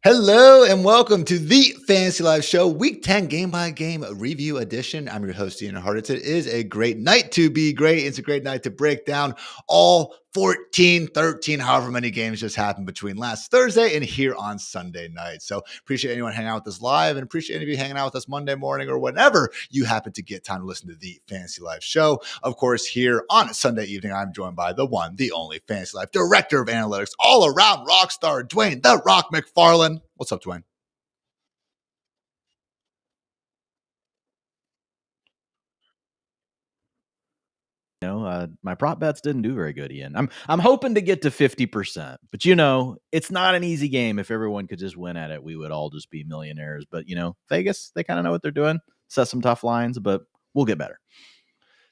Hello and welcome to the Fantasy Live Show, Week 10 Game by Game Review Edition. I'm your host, Ian Hartitz. It is a great night to be great. It's a great night to break down all 14, 13, however many games just happened between last Thursday and here on Sunday night. So appreciate anyone hanging out with us live and appreciate any of you hanging out with us Monday morning or whenever you happen to get time to listen to the Fantasy Live Show. Of course, here on Sunday evening, I'm joined by the one, the only Fantasy Live Director of Analytics, all around rock star, Dwain, the Rock McFarland. What's up, Dwain? My prop bets didn't do very good, Ian. I'm hoping to get to 50%, but it's not an easy game. If everyone could just win at it, we would all just be millionaires. But Vegas, they kind of know what they're doing. Set some tough lines, but we'll get better.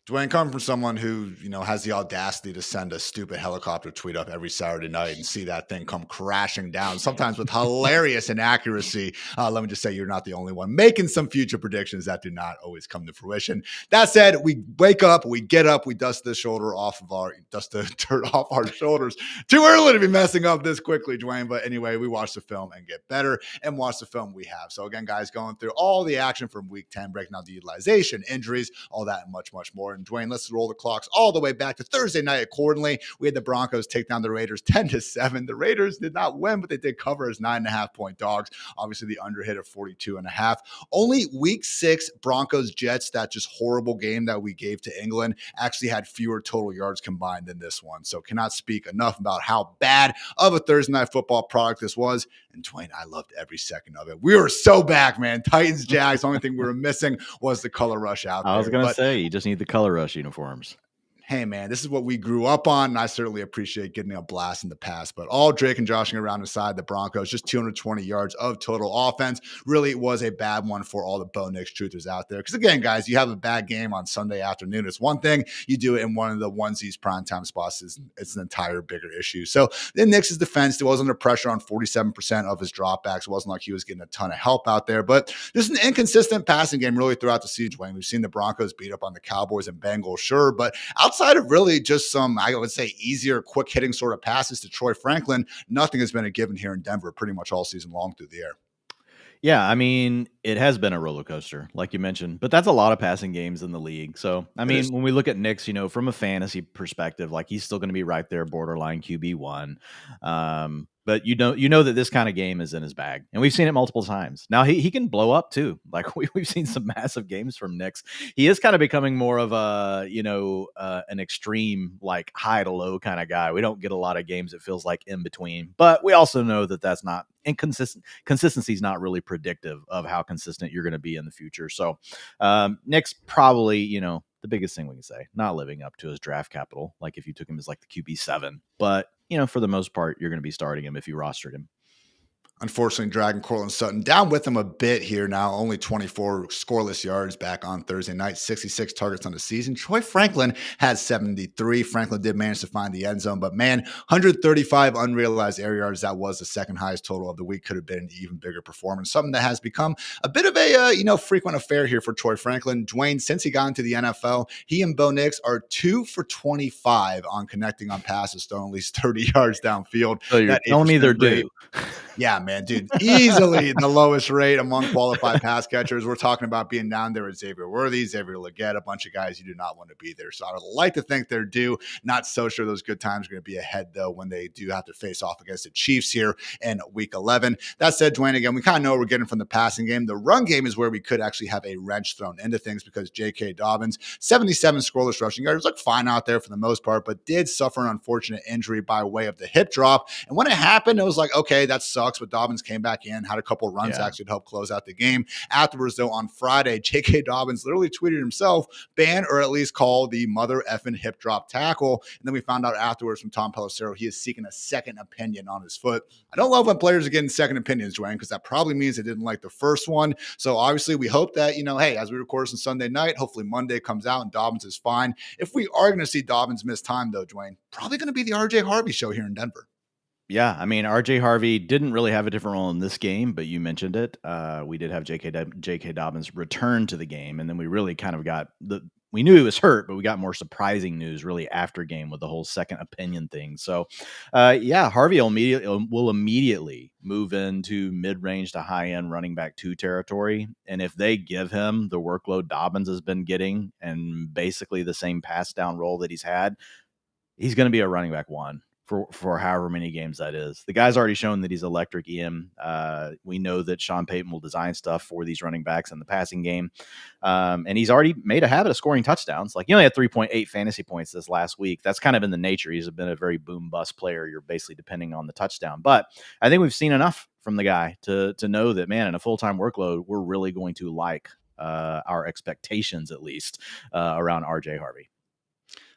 Dwain, coming from someone who, has the audacity to send a stupid helicopter tweet up every Saturday night and see that thing come crashing down, sometimes with hilarious inaccuracy. Let me just say you're not the only one making some future predictions that do not always come to fruition. That said, we wake up, we get up, we dust the dirt off our shoulders. Too early to be messing up this quickly, Dwain. But anyway, we watch the film and get better and watch the film we have. So again, guys, going through all the action from week 10, breaking down the utilization, injuries, all that and much, much more. And Dwain, let's roll the clocks all the way back to Thursday night accordingly. We had the Broncos take down the Raiders 10-7. The Raiders did not win, but they did cover as 9.5-point dogs. Obviously, the under hit of 42.5. Only week 6 Broncos Jets, that just horrible game that we gave to England, actually had fewer total yards combined than this one. So cannot speak enough about how bad of a Thursday night football product this was. And Dwain, I loved every second of it. We were so back, man. Titans, Jags. The only thing we were missing was the color rush out there. I was going to say, you just need the color rush uniforms. Hey, man, this is what we grew up on, and I certainly appreciate getting a blast in the past. But all Drake and joshing around inside the Broncos, just 220 yards of total offense. Really was a bad one for all the Bo Nix truthers out there. Because, again, guys, you have a bad game on Sunday afternoon. It's one thing. You do it in one of the onesies primetime spots. It's an entire bigger issue. So, in Nix's defense, there was under pressure on 47% of his dropbacks. It wasn't like he was getting a ton of help out there. But just an inconsistent passing game really throughout the season, Wayne. We've seen the Broncos beat up on the Cowboys and Bengals, sure. But outside of really just some, I would say, easier, quick hitting sort of passes to Troy Franklin, nothing has been a given here in Denver pretty much all season long through the air. Yeah, I mean, it has been a roller coaster, like you mentioned, but that's a lot of passing games in the league. So, I mean, when we look at Nix, from a fantasy perspective, like he's still going to be right there, borderline QB1. But you know that this kind of game is in his bag, and we've seen it multiple times. Now he can blow up too. Like we've seen some massive games from Nix. He is kind of becoming more of a an extreme like high to low kind of guy. We don't get a lot of games. It feels like in between, but we also know that that's not inconsistent. Consistency is not really predictive of how consistent you're going to be in the future. So Nix probably the biggest thing we can say, not living up to his draft capital. Like if you took him as like the QB7, but for the most part, you're going to be starting him if you rostered him. Unfortunately, dragging Cortland Sutton down with him a bit here now. Only 24 scoreless yards back on Thursday night, 66 targets on the season. Troy Franklin had 73. Franklin did manage to find the end zone, but man, 135 unrealized air yards. That was the second highest total of the week. Could have been an even bigger performance. Something that has become a bit of a frequent affair here for Troy Franklin. Dwain, since he got into the NFL, he and Bo Nix are 2 for 25 on connecting on passes, throwing at least 30 yards downfield. So you're telling me they're due. Yeah, man, dude, easily the lowest rate among qualified pass catchers. We're talking about being down there with Xavier Worthy, Xavier Legette, a bunch of guys you do not want to be there. So I would like to think they're due. Not so sure those good times are going to be ahead, though, when they do have to face off against the Chiefs here in week 11. That said, Dwain, again, we kind of know what we're getting from the passing game. The run game is where we could actually have a wrench thrown into things because J.K. Dobbins, 77 scoreless rushing yards, looked fine out there for the most part, but did suffer an unfortunate injury by way of the hip drop. And when it happened, it was like, okay, that sucks. But Dobbins came back in, had a couple runs actually to help close out the game. Afterwards, though, on Friday, J.K. Dobbins literally tweeted himself, ban or at least call the mother effing hip drop tackle. And then we found out afterwards from Tom Pelissero, he is seeking a second opinion on his foot. I don't love when players are getting second opinions, Dwayne, because that probably means they didn't like the first one. So obviously we hope that, hey, as we record this on Sunday night, hopefully Monday comes out and Dobbins is fine. If we are going to see Dobbins miss time, though, Dwayne, probably going to be the RJ Harvey show here in Denver. Yeah, I mean, RJ Harvey didn't really have a different role in this game, but you mentioned it. We did have J.K. Dobbins return to the game, and then we really kind of got we knew he was hurt, but we got more surprising news really after game with the whole second opinion thing. So, Harvey will immediately move into mid-range to high-end running back 2 territory. And if they give him the workload Dobbins has been getting and basically the same pass down role that he's had, he's going to be a running back 1 for however many games that is. The guy's already shown that he's electric, Ian. We know that Sean Payton will design stuff for these running backs in the passing game. And he's already made a habit of scoring touchdowns. Like, he only had 3.8 fantasy points this last week. That's kind of in the nature. He's been a very boom bust player. You're basically depending on the touchdown. But I think we've seen enough from the guy to know that, man, in a full-time workload, we're really going to like our expectations, at least, around RJ Harvey.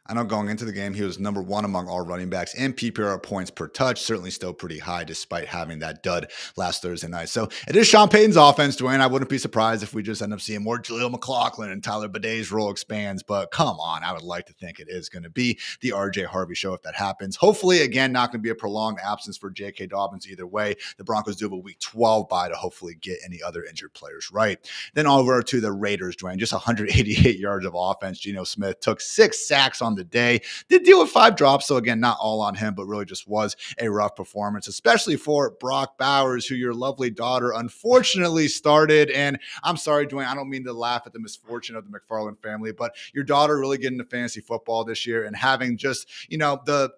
I know going into the game, he was number 1 among all running backs in PPR points per touch, certainly still pretty high despite having that dud last Thursday night. So it is Sean Payton's offense, Dwayne. I wouldn't be surprised if we just end up seeing more Jaleel McLaughlin and Tyler Baday's role expands, but come on, I would like to think it is going to be the RJ Harvey show if that happens. Hopefully, again, not going to be a prolonged absence for J.K. Dobbins either way. The Broncos do have a week 12 bye to hopefully get any other injured players right. Then over to the Raiders, Dwayne, just 188 yards of offense. Geno Smith took 6 sacks on the day. Did deal with 5 drops, so again, not all on him, but really just was a rough performance, especially for Brock Bowers, who your lovely daughter unfortunately started. And I'm sorry, Dwayne, I don't mean to laugh at the misfortune of the McFarland family, but your daughter really getting into fantasy football this year and having just, the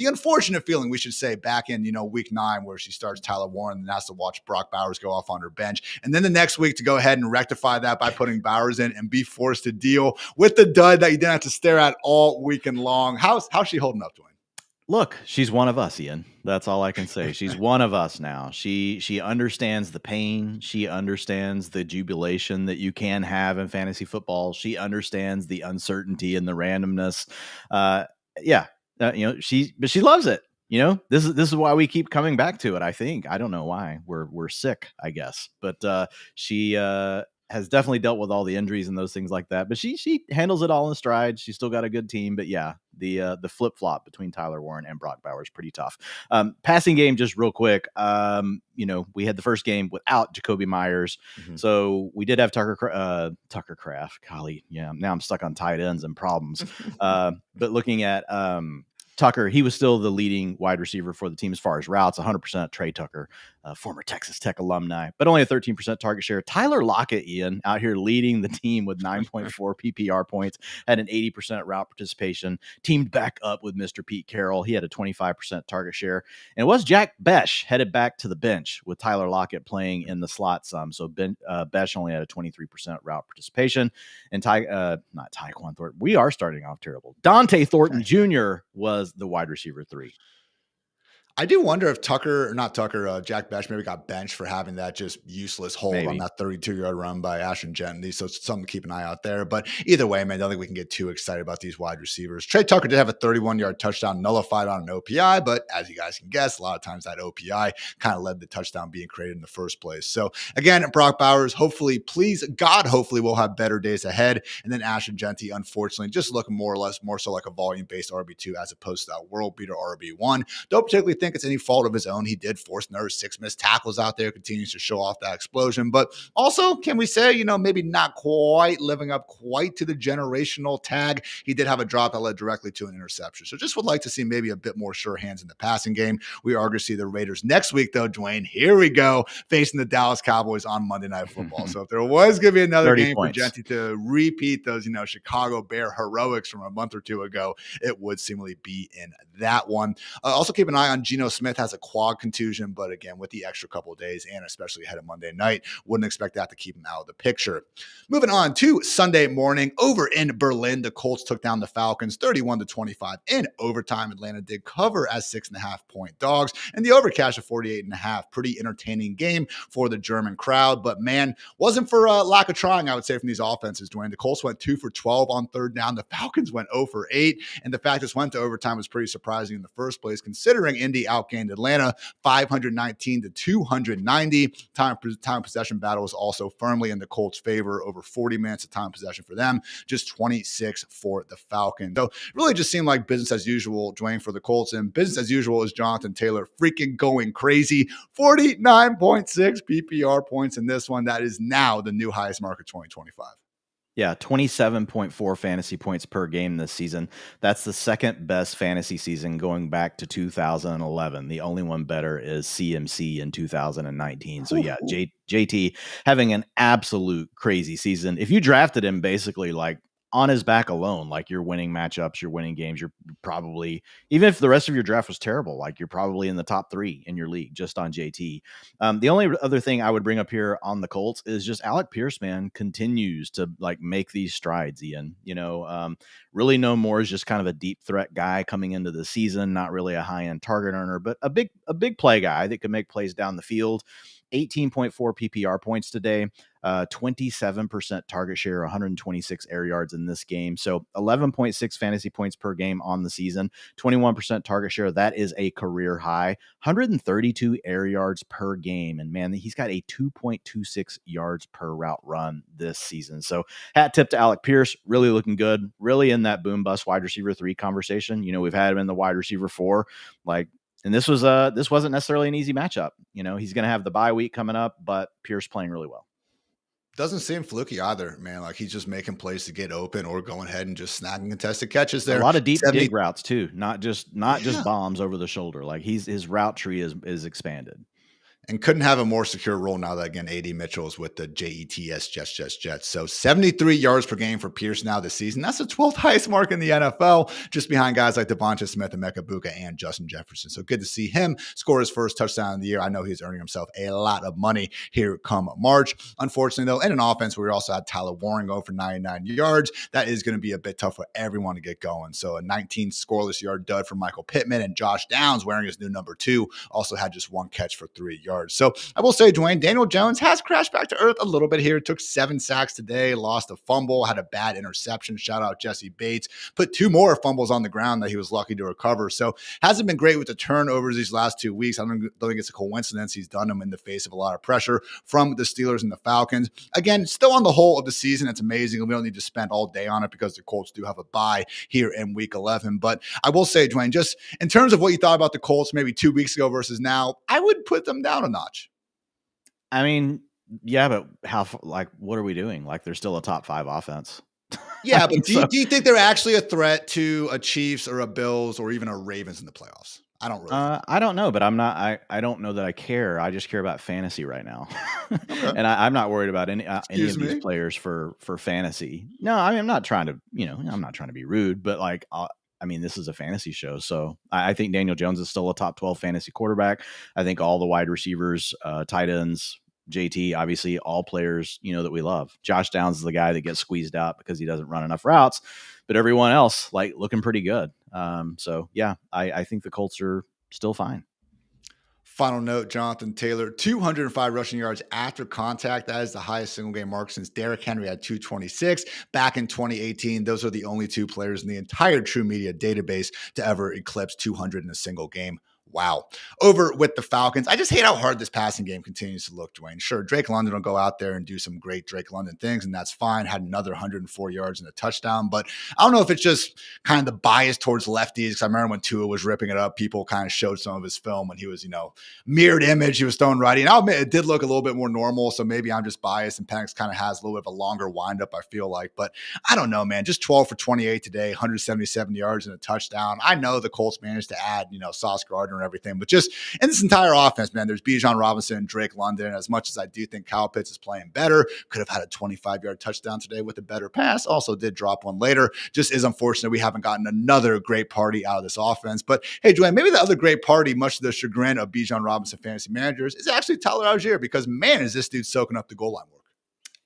unfortunate feeling, we should say, back in, week 9 where she starts Tyler Warren and has to watch Brock Bowers go off on her bench. And then the next week to go ahead and rectify that by putting Bowers in and be forced to deal with the dud that you didn't have to stare at all weekend long. How's she holding up, Dwayne? Look, she's one of us, Ian. That's all I can say. She's one of us now. She understands the pain. She understands the jubilation that you can have in fantasy football. She understands the uncertainty and the randomness. She loves it. This is why we keep coming back to it. I think. I don't know why. We're sick, I guess. But she has definitely dealt with all the injuries and those things like that. But she handles it all in stride. She's still got a good team. But yeah, the flip flop between Tyler Warren and Brock Bowers pretty tough. Passing game, just real quick. We had the first game without Jacoby Myers, so we did have Tucker Kraft. Golly, yeah. Now I'm stuck on tight ends and problems. But looking at Tucker, he was still the leading wide receiver for the team as far as routes, 100% Trey Tucker, former Texas Tech alumni, but only a 13% target share. Tyler Lockett, Ian, out here leading the team with 9.4 PPR points, had an 80% route participation, teamed back up with Mr. Pete Carroll. He had a 25% target share. And it was Jack Besh headed back to the bench with Tyler Lockett playing in the slot some. So Besh only had a 23% route participation. And not Tyquan Thornton. We are starting off terrible. Dante Thornton Jr. was the wide receiver 3. I do wonder if Jack Besh maybe got benched for having that just useless hold on that 32-yard run by Ashton Gentry. So it's something to keep an eye out there. But either way, man, I don't think we can get too excited about these wide receivers. Trey Tucker did have a 31-yard touchdown nullified on an OPI, but as you guys can guess, a lot of times that OPI kind of led the touchdown being created in the first place. So again, Brock Bowers, hopefully we'll have better days ahead. And then Ashton Gentry, unfortunately, just looking more so like a volume-based RB2 as opposed to that world beater RB1. Don't particularly think it's any fault of his own. He did force another 6 missed tackles out there, continues to show off that explosion. But also, can we say, maybe not quite living up quite to the generational tag. He did have a drop that led directly to an interception. So just would like to see maybe a bit more sure hands in the passing game. We are going to see the Raiders next week, though, Dwayne. Here we go, facing the Dallas Cowboys on Monday Night Football. So if there was going to be another game for Gentry to repeat those, Chicago Bear heroics from a month or two ago, it would seemingly be in that one. Also keep an eye on Geno Smith. Has a quad contusion, but again, with the extra couple of days and especially ahead of Monday night, wouldn't expect that to keep him out of the picture. Moving on to Sunday morning over in Berlin, the Colts took down the Falcons 31-25 in overtime. Atlanta did cover as 6.5-point dogs, and the overcash of 48.5. Pretty entertaining game for the German crowd, but man, wasn't for lack of trying, I would say, from these offenses, Dwayne. The Colts went 2 for 12 on third down. The Falcons went 0 for 8, and the fact this went to overtime was pretty surprising in the first place, considering Indy outgained Atlanta 519-290. Time possession battle was also firmly in the Colts' favor, over 40 minutes of time possession for them, just 26 for the Falcons. So really just seemed like business as usual, Dwayne, for the Colts, and business as usual is Jonathan Taylor freaking going crazy. 49.6 PPR points in this one. That is now the new highest mark of 2025. Yeah, 27.4 fantasy points per game this season. That's the second best fantasy season going back to 2011. The only one better is CMC in 2019. So yeah, JT having an absolute crazy season. If you drafted him basically like on his back alone, like you're winning matchups, you're winning games, you're probably, even if the rest of your draft was terrible, like you're probably in the top 3 in your league just on JT. The only other thing I would bring up here on the Colts is just Alec Pierce, man, continues to like make these strides, Ian. Really no more is just kind of a deep threat guy coming into the season, not really a high end target earner, but a big play guy that could make plays down the field. 18.4 PPR points today, 27% target share, 126 air yards in this game. So 11.6 fantasy points per game on the season, 21% target share. That is a career high, 132 air yards per game. And man, he's got a 2.26 yards per route run this season. So hat tip to Alec Pierce, really looking good, really in that boom bust wide receiver 3 conversation. We've had him in the wide receiver 4, and this wasn't necessarily an easy matchup. He's going to have the bye week coming up, but Pierce playing really well. Doesn't seem fluky either, man. Like he's just making plays to get open or going ahead and just snagging contested catches there. A lot of deep dig routes too, not just bombs over the shoulder. Like his route tree is expanded. And couldn't have a more secure role now that, again, A.D. Mitchell's with the Jets, Jets. So 73 yards per game for Pierce now this season. That's the 12th highest mark in the NFL, just behind guys like Devonta Smith and Mecca Buka and Justin Jefferson. So good to see him score his first touchdown of the year. I know he's earning himself a lot of money here come March. Unfortunately, though, in an offense where we also had Tyler Warren go for 99 yards, that is going to be a bit tough for everyone to get going. So a 19 scoreless yard dud for Michael Pittman, and Josh Downs, wearing his new number 2, also had just 1 catch for 3 yards. So I will say, Dwayne, Daniel Jones has crashed back to earth a little bit here. Took 7 sacks today, lost a fumble, had a bad interception. Shout out Jesse Bates. Put 2 more fumbles on the ground that he was lucky to recover. So hasn't been great with the turnovers these last 2 weeks. I don't think it's a coincidence. He's done them in the face of a lot of pressure from the Steelers and the Falcons. Again, still on the whole of the season, it's amazing. We don't need to spend all day on it because the Colts do have a bye here in week 11. But I will say, Dwayne, just in terms of what you thought about the Colts maybe 2 weeks ago versus now, I would put them down a notch. I mean, yeah, but what are we doing? Like, they're still a top 5 offense. Yeah, but do you think they're actually a threat to a Chiefs or a Bills or even a Ravens in the playoffs? I don't really. I don't know, but I'm not. I don't know that I care. I just care about fantasy right now, Okay. and I'm not worried about any of these players for fantasy. No, I mean, I'm not trying to. I'm not trying to be rude, but like. This is a fantasy show. So I think Daniel Jones is still a top 12 fantasy quarterback. I think all the wide receivers, tight ends, JT, obviously all players, that we love. Josh Downs is the guy that gets squeezed out because he doesn't run enough routes, but everyone else like looking pretty good. So yeah, I think the Colts are still fine. Final note, Jonathan Taylor, 205 rushing yards after contact. That is the highest single game mark since Derrick Henry had 226 back in 2018. Those are the only 2 players in the entire True Media database to ever eclipse 200 in a single game. Wow. Over with the Falcons. I just hate how hard this passing game continues to look, Dwayne. Sure, Drake London will go out there and do some great Drake London things, and that's fine. Had another 104 yards and a touchdown. But I don't know if it's just kind of the bias towards lefties, because I remember when Tua was ripping it up, people kind of showed some of his film when he was, mirrored image. He was throwing righty. And I'll admit it did look a little bit more normal, so maybe I'm just biased, and Penix kind of has a little bit of a longer windup, I feel like. But I don't know, man. Just 12 for 28 today, 177 yards and a touchdown. I know the Colts managed to add, Sauce Gardner and everything, but just in this entire offense, man, there's Bijan Robinson and Drake London. As much as I do think Kyle Pitts is playing better, could have had a 25-yard touchdown today with a better pass. Also did drop one later. Just is unfortunate we haven't gotten another great party out of this offense. But hey, Dwayne, maybe the other great party, much to the chagrin of Bijan Robinson fantasy managers, is actually Tyler Algier, because man, is this dude soaking up the goal line work.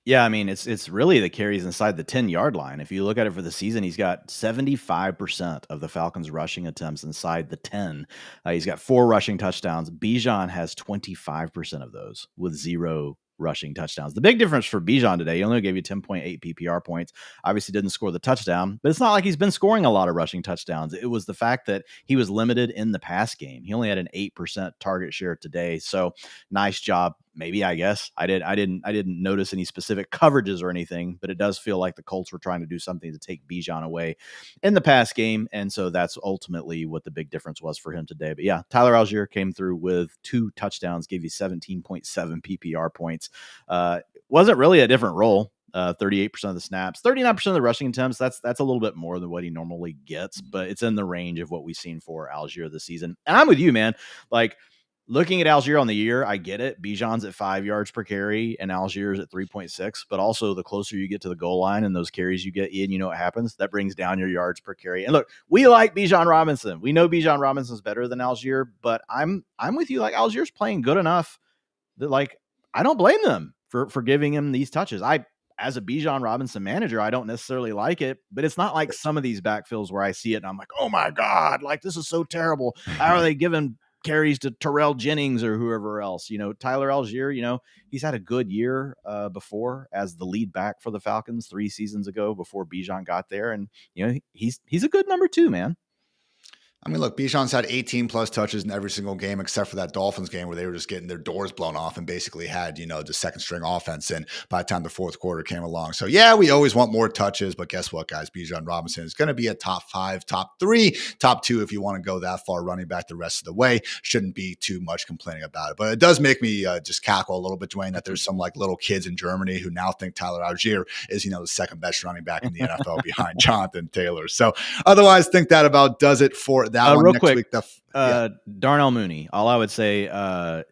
Yeah, I mean, it's really the carries inside the 10-yard line. If you look at it for the season, he's got 75% of the Falcons' rushing attempts inside the 10. He's got 4 rushing touchdowns. Bijan has 25% of those with 0 rushing touchdowns. The big difference for Bijan today, he only gave you 10.8 PPR points. Obviously didn't score the touchdown, but it's not like he's been scoring a lot of rushing touchdowns. It was the fact that he was limited in the pass game. He only had an 8% target share today. So nice job. Maybe, I guess I didn't notice any specific coverages or anything, but it does feel like the Colts were trying to do something to take Bijan away in the pass game. And so that's ultimately what the big difference was for him today. But yeah, Tyler Algier came through with 2 touchdowns, gave you 17.7 PPR points. Wasn't really a different role. 38% of the snaps, 39% of the rushing attempts. That's a little bit more than what he normally gets, but it's in the range of what we've seen for Algier this season. And I'm with you, man. Like, looking at Algier on the year, I get it. Bijan's at 5 yards per carry and Algier's at 3.6. But also, the closer you get to the goal line and those carries you get in, you know what happens? That brings down your yards per carry. And look, we like Bijan Robinson. We know Bijan Robinson's better than Algier, but I'm with you. Like, Algier's playing good enough that, like, I don't blame them for giving him these touches. As a Bijan Robinson manager, I don't necessarily like it, but it's not like some of these backfields where I see it and I'm like, oh my God, like, this is so terrible. How are they giving carries to Terrell Jennings or whoever else? Tyler Algier, he's had a good year before as the lead back for the Falcons 3 seasons ago before Bijan got there. And, he's a good number 2, man. I mean, look, Bijan's had 18 plus touches in every single game except for that Dolphins game where they were just getting their doors blown off and basically had, the second string offense in by the time the fourth quarter came along. So, yeah, we always want more touches, but guess what, guys? Bijan Robinson is going to be a top 5, top 3, top 2 if you want to go that far running back the rest of the way. Shouldn't be too much complaining about it. But it does make me just cackle a little bit, Dwayne, that there's some like little kids in Germany who now think Tyler Algier is, the second best running back in the NFL behind Jonathan Taylor. So, otherwise, think that about does it for that one. Real Next quick, week, Darnell Mooney, all I would say,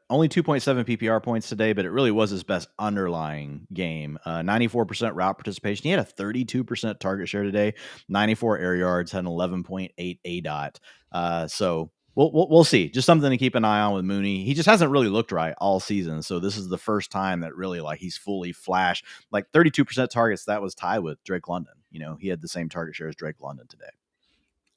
only 2.7 PPR points today, but it really was his best underlying game. 94% route participation. He had a 32% target share today, 94 air yards, had an 11.8 ADOT. So we'll see. Just something to keep an eye on with Mooney. He just hasn't really looked right all season. So this is the first time that really, like, he's fully flashed. Like, 32% targets, that was tied with Drake London. He had the same target share as Drake London today.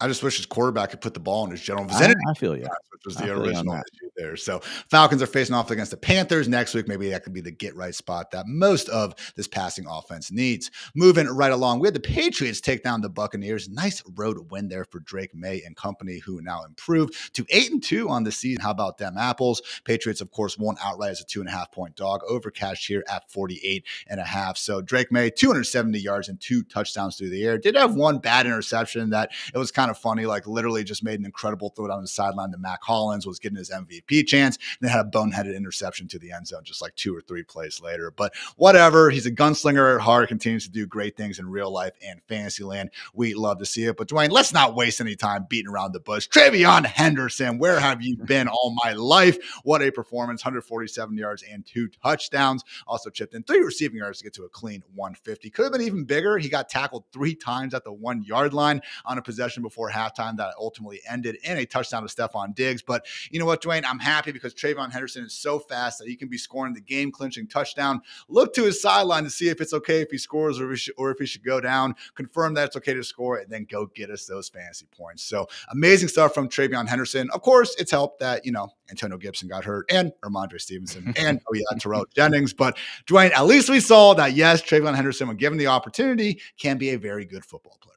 I just wish his quarterback could put the ball in his general vicinity. I feel you. Which was the original issue there. So Falcons are facing off against the Panthers next week. Maybe that could be the get right spot that most of this passing offense needs. Moving right along, we had the Patriots take down the Buccaneers. Nice road win there for Drake May and company, who now improved to 8-2 on the season. How about them apples? Patriots, of course, won outright as a 2.5-point dog. Overcash here at 48.5. So Drake May, 270 yards and 2 touchdowns through the air. Did have one bad interception that it was kind of funny, like literally just made an incredible throw down the sideline to Mac Hollins, was getting his MVP chance, and then had a boneheaded interception to the end zone just like 2 or 3 plays later. But whatever, he's a gunslinger at heart, continues to do great things in real life and fantasy land. We love to see it. But Dwayne, let's not waste any time beating around the bush. TreVeyon Henderson, where have you been all my life? What a performance, 147 yards and 2 touchdowns. Also chipped in 3 receiving yards to get to a clean 150. Could have been even bigger. He got tackled 3 times at the 1-yard line on a possession before halftime that ultimately ended in a touchdown to Stephon Diggs. But you know what, Dwayne? I'm happy because TreVeyon Henderson is so fast that he can be scoring the game-clinching touchdown. Look to his sideline to see if it's okay if he scores or if he should go down. Confirm that it's okay to score and then go get us those fantasy points. So amazing stuff from TreVeyon Henderson. Of course, it's helped that, Antonio Gibson got hurt and Ramondre Stevenson and, Terrell Jennings. But Dwayne, at least we saw that, yes, TreVeyon Henderson, when given the opportunity, can be a very good football player.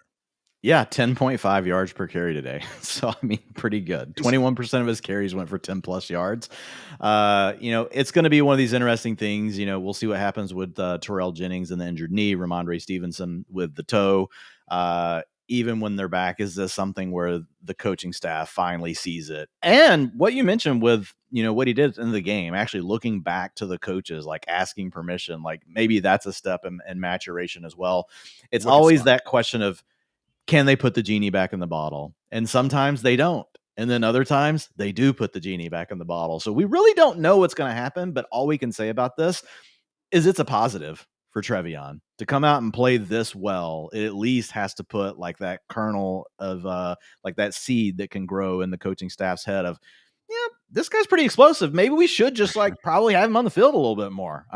Yeah, 10.5 yards per carry today. So, I mean, pretty good. 21% of his carries went for 10 plus yards. It's going to be one of these interesting things. We'll see what happens with Terrell Jennings and the injured knee, Ramondre Stevenson with the toe. Even when they're back, is this something where the coaching staff finally sees it? And what you mentioned with, what he did in the game, actually looking back to the coaches, like asking permission, like maybe that's a step in maturation as well. It's always that question of, can they put the genie back in the bottle? And sometimes they don't. And then other times they do put the genie back in the bottle. So we really don't know what's going to happen. But all we can say about this is it's a positive for TreVeyon to come out and play this well. It at least has to put like that kernel of like that seed that can grow in the coaching staff's head of, this guy's pretty explosive. Maybe we should just probably have him on the field a little bit more.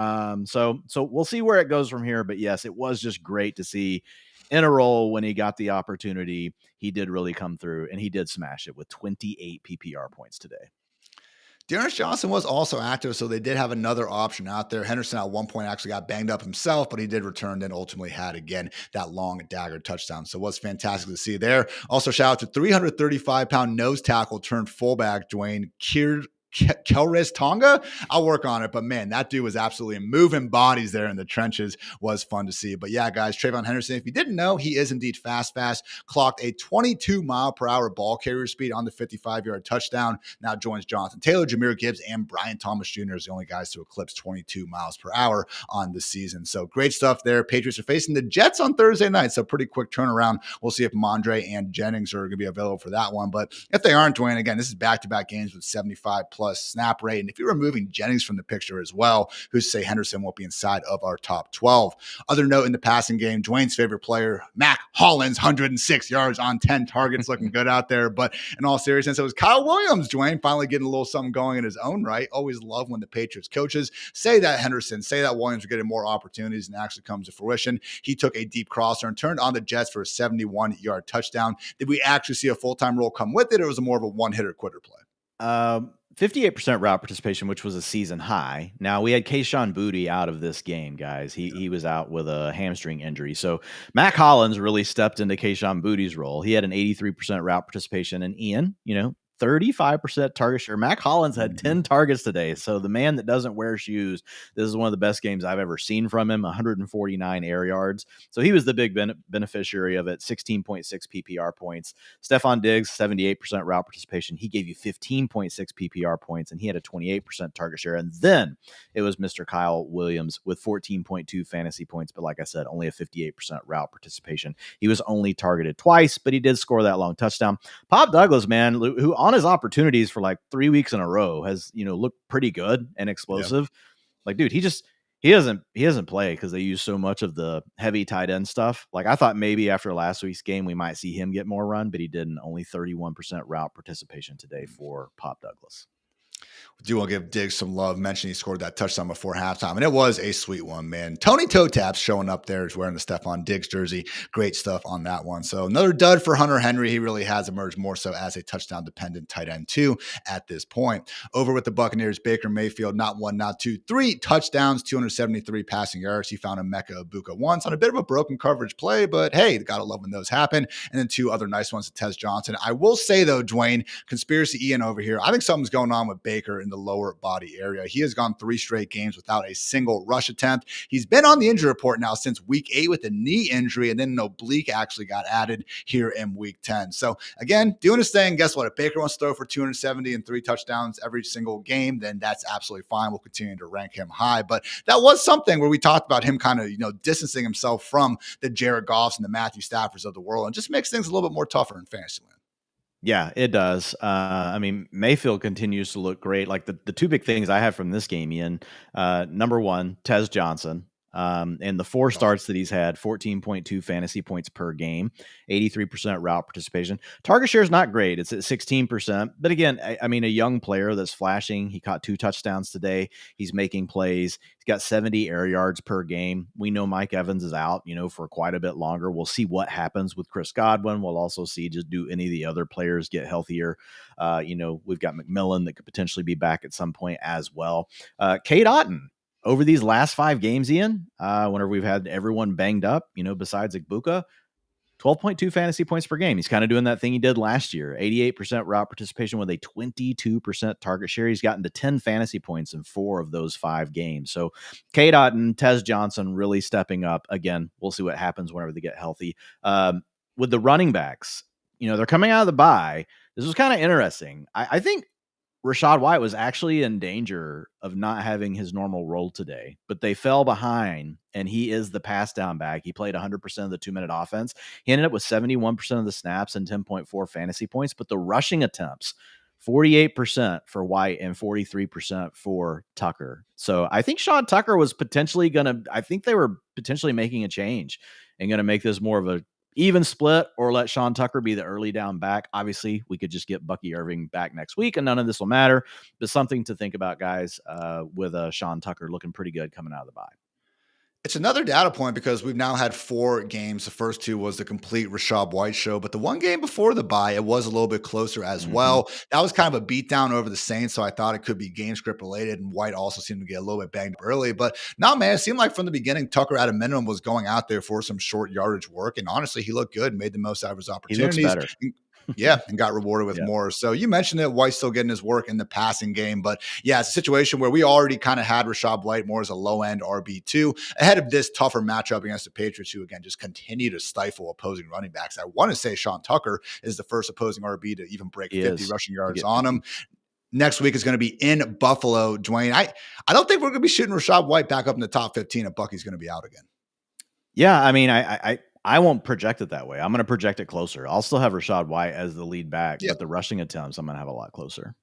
So we'll see where it goes from here. But yes, it was just great to see in a role when he got the opportunity. He did really come through and he did smash it with 28 PPR points today. Dearness Johnson was also active, so they did have another option out there. Henderson at one point actually got banged up himself, but he did return and ultimately had, again, that long dagger touchdown. So it was fantastic to see there. Also, shout out to 335-pound nose tackle turned fullback, Dwain Kelris Tonga. I'll work on it. But man, that dude was absolutely moving bodies there in the trenches. Was fun to see. But yeah, guys, Trayvon Henderson, if you didn't know, he is indeed fast, clocked a 22 mile per hour ball carrier speed on the 55-yard touchdown. Now joins Jonathan Taylor, Jahmyr Gibbs, and Brian Thomas Jr. is the only guys to eclipse 22 miles per hour on the season. So great stuff there. Patriots are facing the Jets on Thursday night. So pretty quick turnaround. We'll see if Mondre and Jennings are going to be available for that one. But if they aren't, Dwayne, again, this is back-to-back games with 75 plus snap rate. And if you're removing Jennings from the picture as well, who's to say Henderson won't be inside of our top 12. Other note in the passing game, Dwayne's favorite player, Mac Hollins, 106 yards on 10 targets, looking good out there. But in all seriousness, it was Kyle Williams, Dwayne, finally getting a little something going in his own right. Always love when the Patriots coaches say that Henderson, say that Williams are getting more opportunities and actually comes to fruition. He took a deep crosser and turned on the Jets for a 71-yard touchdown. Did we actually see a full-time role come with it, or was it more of a one-hitter quitter play? 58% route participation, which was a season high. Now, we had Kayshon Boutte out of this game, guys. He was out with a hamstring injury. So Mac Hollins really stepped into Kayshon Boutte's role. He had an 83% route participation. And Ian, 35% target share. Mac Hollins had 10 targets today. So the man that doesn't wear shoes, this is one of the best games I've ever seen from him, 149 air yards. So he was the big beneficiary of it, 16.6 PPR points. Stephon Diggs, 78% route participation. He gave you 15.6 PPR points, and he had a 28% target share. And then it was Mr. Kyle Williams with 14.2 fantasy points. But like I said, only a 58% route participation. He was only targeted twice, but he did score that long touchdown. Pop Douglas, man, who on his opportunities for like 3 weeks in a row has, looked pretty good and explosive. Yep. Like, dude, he doesn't play because they use so much of the heavy tight end stuff. Like, I thought maybe after last week's game, we might see him get more run, but he didn't. Only 31% route participation today for Pop Douglas. Do want to give Diggs some love. Mention he scored that touchdown before halftime, and it was a sweet one, man. Tony Toe Taps showing up there is wearing the Stephon Diggs jersey. Great stuff on that one. So another dud for Hunter Henry. He really has emerged more so as a touchdown-dependent tight end too at this point. Over with the Buccaneers, Baker Mayfield, not one, not two, 3 touchdowns, 273 passing yards. He found a Emeka Egbuka once on a bit of a broken coverage play, but hey, gotta love when those happen. And then 2 other nice ones to Tez Johnson. I will say though, Dwayne, conspiracy Ian over here, I think something's going on with Baker in the lower body area. He has gone 3 straight games without a single rush attempt. He's been on the injury report now since week 8 with a knee injury, and then an oblique actually got added here in week 10. So again, doing his thing. Guess what? If Baker wants to throw for 270 and 3 touchdowns every single game, then that's absolutely fine. We'll continue to rank him high. But that was something where we talked about him kind of, distancing himself from the Jared Goffs and the Matthew Staffords of the world, and just makes things a little bit more tougher in fantasy land. Yeah, it does. Mayfield continues to look great. Like the 2 big things I have from this game, Ian, number one, Tez Johnson. And the 4 starts that he's had, 14.2 fantasy points per game, 83% route participation. Target share is not great. It's at 16%. But again, a young player that's flashing. He caught 2 touchdowns today. He's making plays. He's got 70 air yards per game. We know Mike Evans is out, for quite a bit longer. We'll see what happens with Chris Godwin. We'll also see just do any of the other players get healthier. We've got McMillan that could potentially be back at some point as well. Cade Otton. Over these last 5 games, Ian, whenever we've had everyone banged up, besides Egbuka, 12.2 fantasy points per game. He's kind of doing that thing he did last year. 88% route participation with a 22% target share. He's gotten to 10 fantasy points in 4 of those 5 games. So Cade Otton, Tez Johnson really stepping up. Again, we'll see what happens whenever they get healthy. With the running backs, they're coming out of the bye. This was kind of interesting. I think Rachaad White was actually in danger of not having his normal role today, but they fell behind, and he is the pass down back. He played 100% of the 2-minute offense. He ended up with 71% of the snaps and 10.4 fantasy points, but the rushing attempts, 48% for White and 43% for Tucker. So I think Sean Tucker was potentially I think they were potentially making a change and going to make this more of a even split, or let Sean Tucker be the early down back. Obviously, we could just get Bucky Irving back next week, and none of this will matter. But something to think about, guys, with Sean Tucker looking pretty good coming out of the bye. It's another data point because we've now had 4 games. The first 2 was the complete Rachaad White show, but the one game before the bye, it was a little bit closer as well. That was kind of a beatdown over the Saints, so I thought it could be game script related, and White also seemed to get a little bit banged up early. But no, man, it seemed like from the beginning, Tucker at a minimum was going out there for some short yardage work, and honestly, he looked good, made the most out of his opportunities. He looks better. Yeah, and got rewarded with Yeah. more. So you mentioned that White's still getting his work in the passing game, but yeah, it's a situation where we already kind of had Rachaad White more as a low end RB2 ahead of this tougher matchup against the Patriots, who again just continue to stifle opposing running backs. I want to say Sean Tucker is the first opposing RB to even break He 50 is rushing to yards get on 50. him. Next week is going to be in Buffalo. Dwain, I don't think we're going to be shooting Rachaad White back up in the top 15 if Bucky's going to be out again. Yeah, I mean, I won't project it that way. I'm going to project it closer. I'll still have Rachaad White as the lead back, Yeah. but the rushing attempts I'm going to have a lot closer.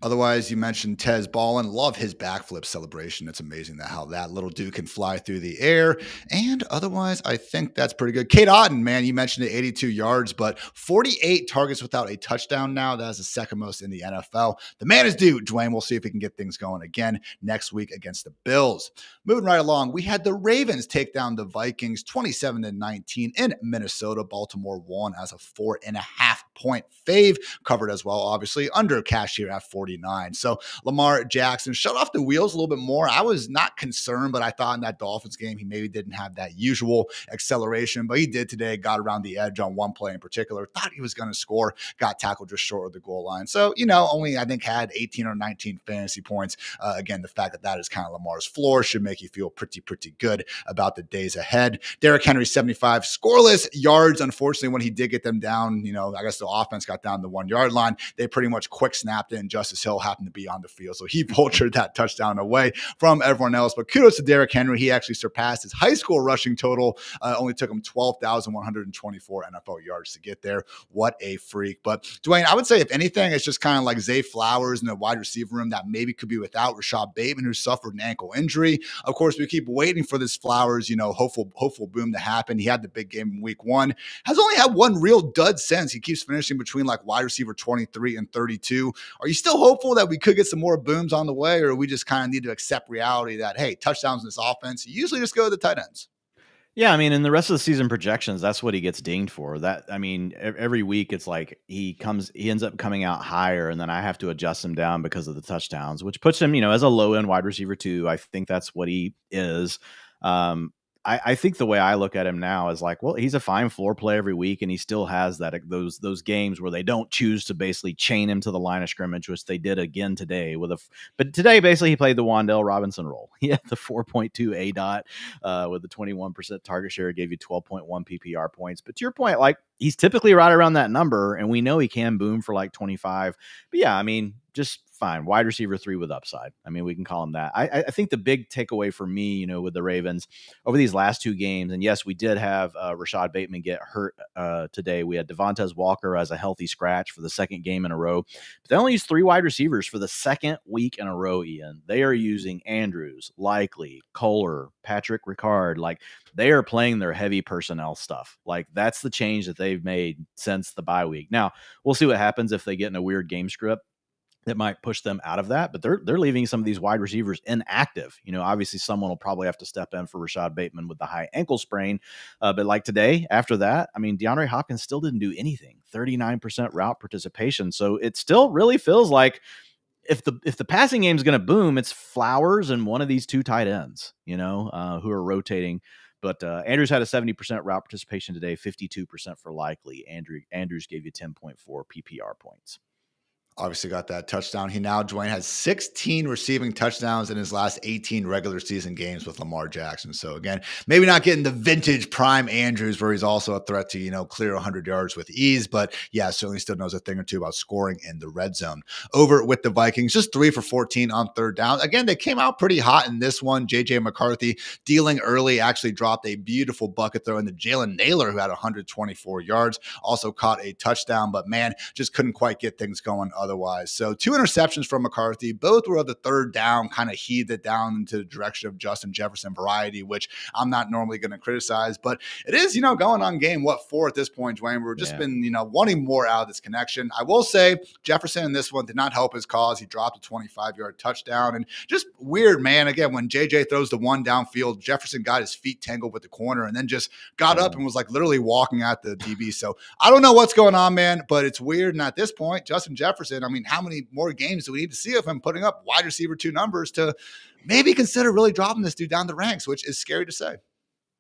Otherwise, you mentioned Tez Ballin. Love his backflip celebration. It's amazing how that little dude can fly through the air. And otherwise, I think that's pretty good. Cade Otton, man, you mentioned it, 82 yards, but 48 targets without a touchdown now. That is the second most in the NFL. The man is due, Dwain. We'll see if he can get things going again next week against the Bills. Moving right along, we had the Ravens take down the Vikings 27-19 in Minnesota. Baltimore won as a 4.5-point fave, covered as well, obviously, under cash here at 49. So Lamar Jackson shut off the wheels a little bit more. I was not concerned, but I thought in that Dolphins game, he maybe didn't have that usual acceleration, but he did today, got around the edge on one play in particular, thought he was going to score, got tackled just short of the goal line. So, only I think had 18 or 19 fantasy points. Again, the fact that is kind of Lamar's floor should make you feel pretty good about the days ahead. Derrick Henry, 75 scoreless yards. Unfortunately, when he did get them down, I guess the offense got down the 1 yard line. They pretty much quick snapped it, and Justice Hill happened to be on the field. So he vultured that touchdown away from everyone else. But kudos to Derrick Henry. He actually surpassed his high school rushing total. Only took him 12,124 NFL yards to get there. What a freak. But Dwain, I would say if anything, it's just kind of like Zay Flowers in the wide receiver room that maybe could be without Rashad Bateman, who suffered an ankle injury. Of course, we keep waiting for this Flowers, hopeful boom to happen. He had the big game in week 1. Has only had one real dud since. He keeps finishing between like wide receiver 23 and 32. Are you still hopeful that we could get some more booms on the way, or we just kind of need to accept reality that, hey, touchdowns in this offense usually just go to the tight ends? Yeah, I mean, in the rest of the season projections, that's what he gets dinged for. Every week it's like he ends up coming out higher, and then I have to adjust him down because of the touchdowns, which puts him, as a low end wide receiver 2. I think that's what he is. I think the way I look at him now is like, well, he's a fine floor play every week, and he still has those games where they don't choose to basically chain him to the line of scrimmage, which they did again today but today basically he played the Wan'Dale Robinson role. He had the 4.2 ADOT with the 21% target share, gave you 12.1 PPR points. But to your point, like, he's typically right around that number, and we know he can boom for like 25. But yeah, I mean, just fine. Wide receiver 3 with upside. I mean, we can call him that. I think the big takeaway for me, with the Ravens over these last 2 games, and yes, we did have Rashad Bateman get hurt today. We had Devontae Walker as a healthy scratch for the second game in a row. But they only used 3 wide receivers for the second week in a row, Ian. They are using Andrews, Likely, Kohler, Patrick Ricard. Like, they are playing their heavy personnel stuff. Like, that's the change that they've made since the bye week. Now, we'll see what happens if they get in a weird game script that might push them out of that, but they're leaving some of these wide receivers inactive. Obviously someone will probably have to step in for Rashad Bateman with the high ankle sprain. But like today, after that, I mean, DeAndre Hopkins still didn't do anything, 39% route participation. So it still really feels like if the passing game is going to boom, it's Flowers and one of these 2 tight ends, who are rotating. But Andrews had a 70% route participation today, 52% for Likely. Andrews gave you 10.4 PPR points. Obviously got that touchdown. Dwayne has 16 receiving touchdowns in his last 18 regular season games with Lamar Jackson. So again, maybe not getting the vintage prime Andrews where he's also a threat to, clear 100 yards with ease, but yeah, certainly still knows a thing or two about scoring in the red zone. Over with the Vikings, just 3 for 14 on third down. Again, they came out pretty hot in this one. JJ McCarthy dealing early, actually dropped a beautiful bucket throw into Jalen Naylor, who had 124 yards, also caught a touchdown, but man, just couldn't quite get things going otherwise. So 2 interceptions from McCarthy, both were of the third down, kind of heaved it down into the direction of Justin Jefferson variety, which I'm not normally going to criticize, but it is, going on game, 4 at this point, Dwayne. We've just been, wanting more out of this connection. I will say Jefferson in this one did not help his cause. He dropped a 25-yard touchdown, and just weird, man. Again, when JJ throws the one downfield, Jefferson got his feet tangled with the corner and then just got up and was like literally walking at the DB. So I don't know what's going on, man, but it's weird. And at this point, Justin Jefferson, I mean, how many more games do we need to see of him putting up wide receiver 2 numbers to maybe consider really dropping this dude down the ranks, which is scary to say.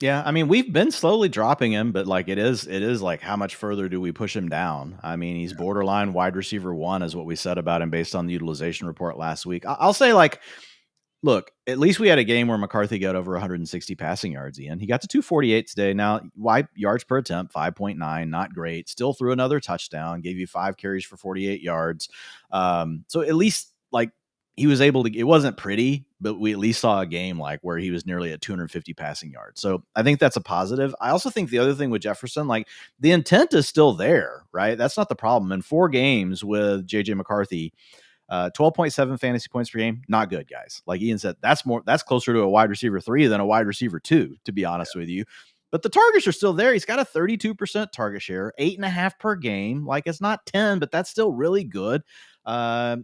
Yeah, I mean, we've been slowly dropping him, but like it is like how much further do we push him down? I mean, he's borderline wide receiver 1 is what we said about him based on the utilization report last week. I'll say like, look, at least we had a game where McCarthy got over 160 passing yards, Ian. He got to 248 today. Now, wide yards per attempt, 5.9, not great. Still threw another touchdown, gave you 5 carries for 48 yards. So at least like he was able to, it wasn't pretty, but we at least saw a game like where he was nearly at 250 passing yards. So I think that's a positive. I also think the other thing with Jefferson, like the intent is still there, right? That's not the problem. In 4 games with JJ McCarthy, 12.7 fantasy points per game. Not good, guys. Like Ian said, that's closer to a wide receiver 3 than a wide receiver 2, to be honest with you. But the targets are still there. He's got a 32% target share, 8.5 per game. Like it's not 10, but that's still really good.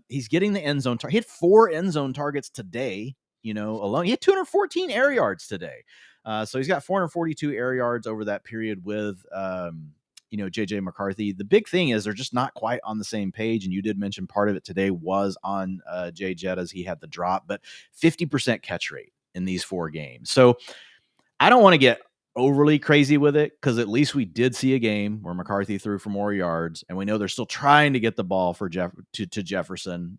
He's getting the end zone. He had 4 end zone targets today, alone. He had 214 air yards today. So he's got 442 air yards over that period with, JJ McCarthy. The big thing is they're just not quite on the same page. And you did mention part of it today was on Jay Jett as he had the drop, but 50% catch rate in these 4 games. So I don't want to get overly crazy with it because at least we did see a game where McCarthy threw for more yards, and we know they're still trying to get the ball for to Jefferson.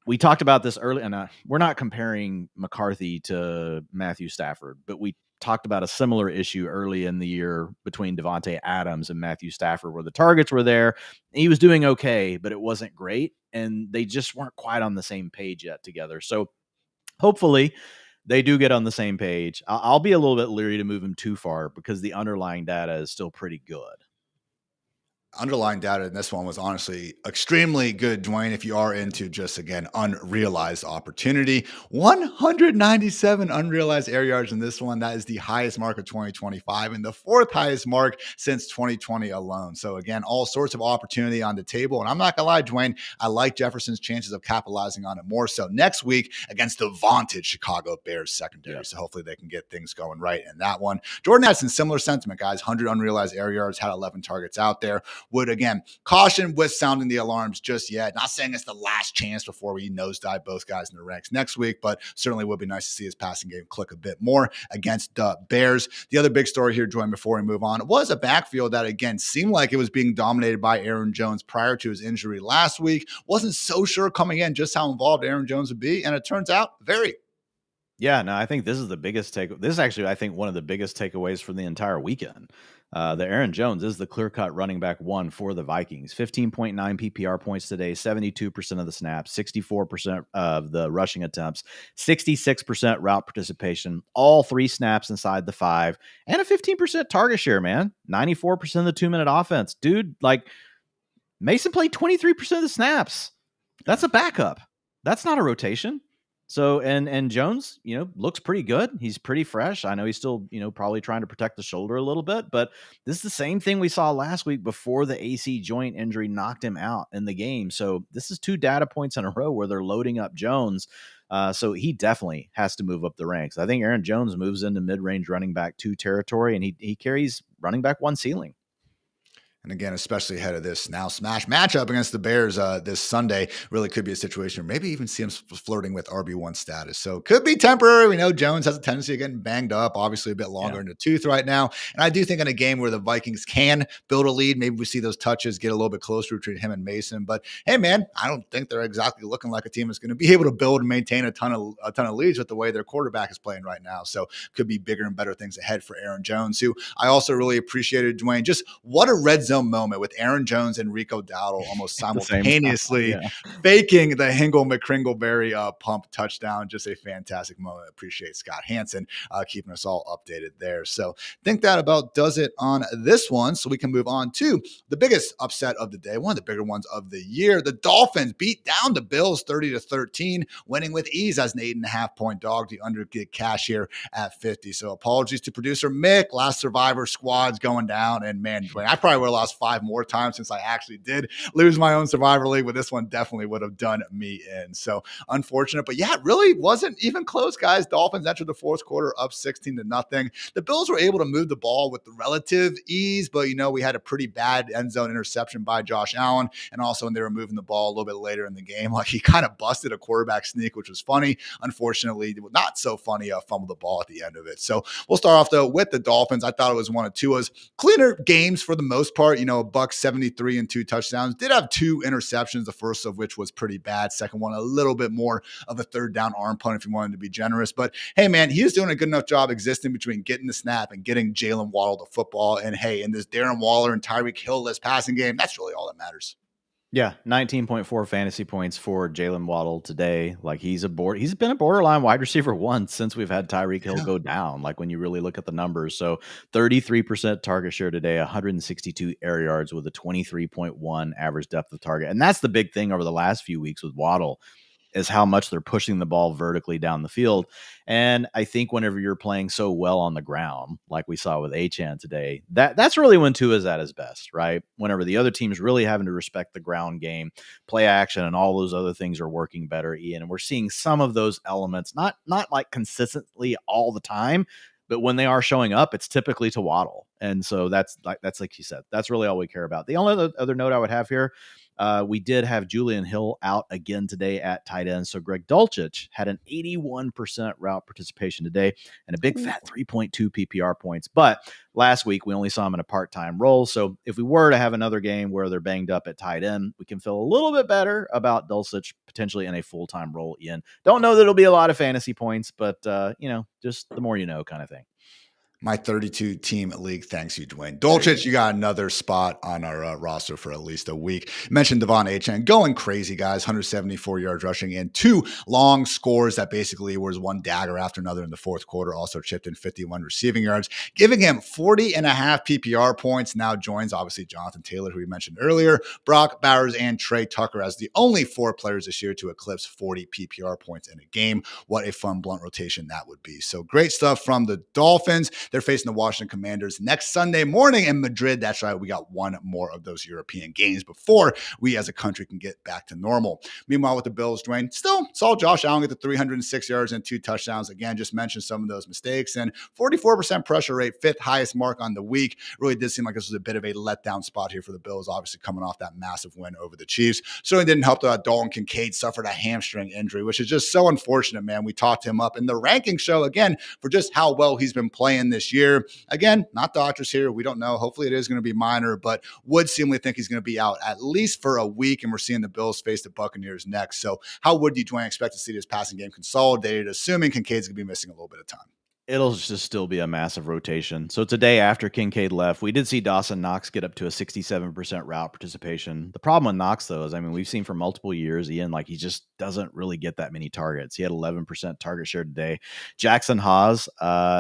We talked about this early, and we're not comparing McCarthy to Matthew Stafford, but we talked about a similar issue early in the year between Devontae Adams and Matthew Stafford, where the targets were there. He was doing okay, but it wasn't great, and they just weren't quite on the same page yet together. So hopefully they do get on the same page. I'll be a little bit leery to move him too far because the underlying data is still pretty good. Underlying data in this one was honestly extremely good, Dwain, if you are into just, again, unrealized opportunity. 197 unrealized air yards in this one. That is the highest mark of 2025 and the 4th highest mark since 2020 alone. So, again, all sorts of opportunity on the table. And I'm not going to lie, Dwain, I like Jefferson's chances of capitalizing on it more so next week against the vaunted Chicago Bears secondary. Yep. So hopefully they can get things going right in that one. Jordan had some similar sentiment, guys. 100 unrealized air yards, had 11 targets out there. Would, again, caution with sounding the alarms just yet. Not saying it's the last chance before we nosedive both guys in the ranks next week, but certainly would be nice to see his passing game click a bit more against the Bears. The other big story here, Dwayne, before we move on, was a backfield that, again, seemed like it was being dominated by Aaron Jones prior to his injury last week. Wasn't so sure coming in just how involved Aaron Jones would be, and it turns out very. Yeah, no, I think this is the biggest take. This is actually, I think, one of the biggest takeaways from the entire weekend. The Aaron Jones is the clear-cut running back 1 for the Vikings. 15.9 PPR points today, 72% of the snaps, 64% of the rushing attempts, 66% route participation, all 3 snaps inside the 5, and a 15% target share, man. 94% of the 2-minute offense. Dude, like, Mason played 23% of the snaps. That's a backup. That's not a rotation. So, and Jones, looks pretty good. He's pretty fresh. I know he's still, probably trying to protect the shoulder a little bit, but this is the same thing we saw last week before the AC joint injury knocked him out in the game. So this is 2 data points in a row where they're loading up Jones. So he definitely has to move up the ranks. I think Aaron Jones moves into mid-range running back 2 territory, and he carries running back 1 ceiling. And again, especially ahead of this now smash matchup against the Bears this Sunday, really could be a situation where maybe even see him flirting with RB1 status. So could be temporary. We know Jones has a tendency of getting banged up, obviously a bit longer in the tooth right now. And I do think in a game where the Vikings can build a lead, maybe we see those touches get a little bit closer between him and Mason. But hey, man, I don't think they're exactly looking like a team that's going to be able to build and maintain a ton of leads with the way their quarterback is playing right now. So could be bigger and better things ahead for Aaron Jones, who I also really appreciated, Dwayne. Just what a red zone moment with Aaron Jones and Rico Dowdle almost simultaneously faking the Hingle McCringleberry pump touchdown. Just a fantastic moment. Appreciate Scott Hansen keeping us all updated there. So I think that about does it on this one. So we can move on to the biggest upset of the day, one of the bigger ones of the year. The Dolphins beat down the Bills 30-13, winning with ease as an 8.5-point dog. The under get cash here at 50. So apologies to producer Mick. Last Survivor squad's going down. And man, Dwayne, I probably would have lost 5 more times since I actually did lose my own Survivor League, but this one definitely would have done me in. So unfortunate, but yeah, it really wasn't even close, guys. Dolphins entered the fourth quarter up 16-0. The Bills were able to move the ball with relative ease, but we had a pretty bad end zone interception by Josh Allen, and also when they were moving the ball a little bit later in the game, like he kind of busted a quarterback sneak, which was funny. Unfortunately, not so funny, fumbled the ball at the end of it. So we'll start off though with the Dolphins. I thought it was one of Tua's cleaner games for the most part. A buck 73 and 2 touchdowns. Did have 2 interceptions, the first of which was pretty bad. Second one, a little bit more of a third down arm punt if you wanted to be generous. But hey, man, he was doing a good enough job existing between getting the snap and getting Jalen Waddle the football. And hey, in this Darren Waller and Tyreek Hill-less passing game, that's really all that matters. Yeah, 19.4 fantasy points for Jalen Waddle today. Like he's been a borderline wide receiver once since we've had Tyreek Hill go down. Like when you really look at the numbers, so 33% target share today, 162 air yards with a 23.1 average depth of target, and that's the big thing over the last few weeks with Waddle, is how much they're pushing the ball vertically down the field. And I think whenever you're playing so well on the ground, like we saw with Achane today, that's really when Tua is at his best, right? Whenever the other team's really having to respect the ground game, play action, and all those other things are working better, Ian. And we're seeing some of those elements, not like consistently all the time, but when they are showing up, it's typically to Waddle. And so that's like you said, that's really all we care about. The only other note I would have here, we did have Julian Hill out again today at tight end. So Greg Dulcich had an 81% route participation today and a big fat 3.2 PPR points. But last week, we only saw him in a part-time role. So if we were to have another game where they're banged up at tight end, we can feel a little bit better about Dulcich potentially in a full-time role. Ian, don't know that it'll be a lot of fantasy points, but, just the more you know kind of thing. My 32-team league thanks you, Dwain. Dulcich, you got another spot on our roster for at least a week. Mentioned Devon Achane going crazy, guys. 174 yards rushing and 2 long scores that basically was one dagger after another in the fourth quarter. Also chipped in 51 receiving yards, giving him 40 and a half PPR points. Now joins, obviously, Jonathan Taylor, who we mentioned earlier, Brock Bowers, and Trey Tucker as the only 4 players this year to eclipse 40 PPR points in a game. What a fun blunt rotation that would be. So great stuff from the Dolphins. They're facing the Washington Commanders next Sunday morning in Madrid. That's right. We got one more of those European games before we as a country can get back to normal. Meanwhile, with the Bills, Dwain, still saw Josh Allen get the 306 yards and 2 touchdowns. Again, just mentioned some of those mistakes and 44% pressure rate, 5th highest mark on the week. Really did seem like this was a bit of a letdown spot here for the Bills, obviously coming off that massive win over the Chiefs. Certainly didn't help that Dalton Kincaid suffered a hamstring injury, which is just so unfortunate, man. We talked him up in the ranking show again for just how well he's been playing this year. Again, not doctors here. We don't know. Hopefully it is going to be minor, but would seemingly think he's going to be out at least for a week, and we're seeing the Bills face the Buccaneers next. So how would you, Dwain, expect to see this passing game consolidated, assuming Kincaid's going to be missing a little bit of time? It'll just still be a massive rotation. So today, after Kincaid left, we did see Dawson Knox get up to a 67% route participation. The problem with Knox, though, is, we've seen for multiple years, Ian, like he just doesn't really get that many targets. He had 11% target share today. Jackson Haas,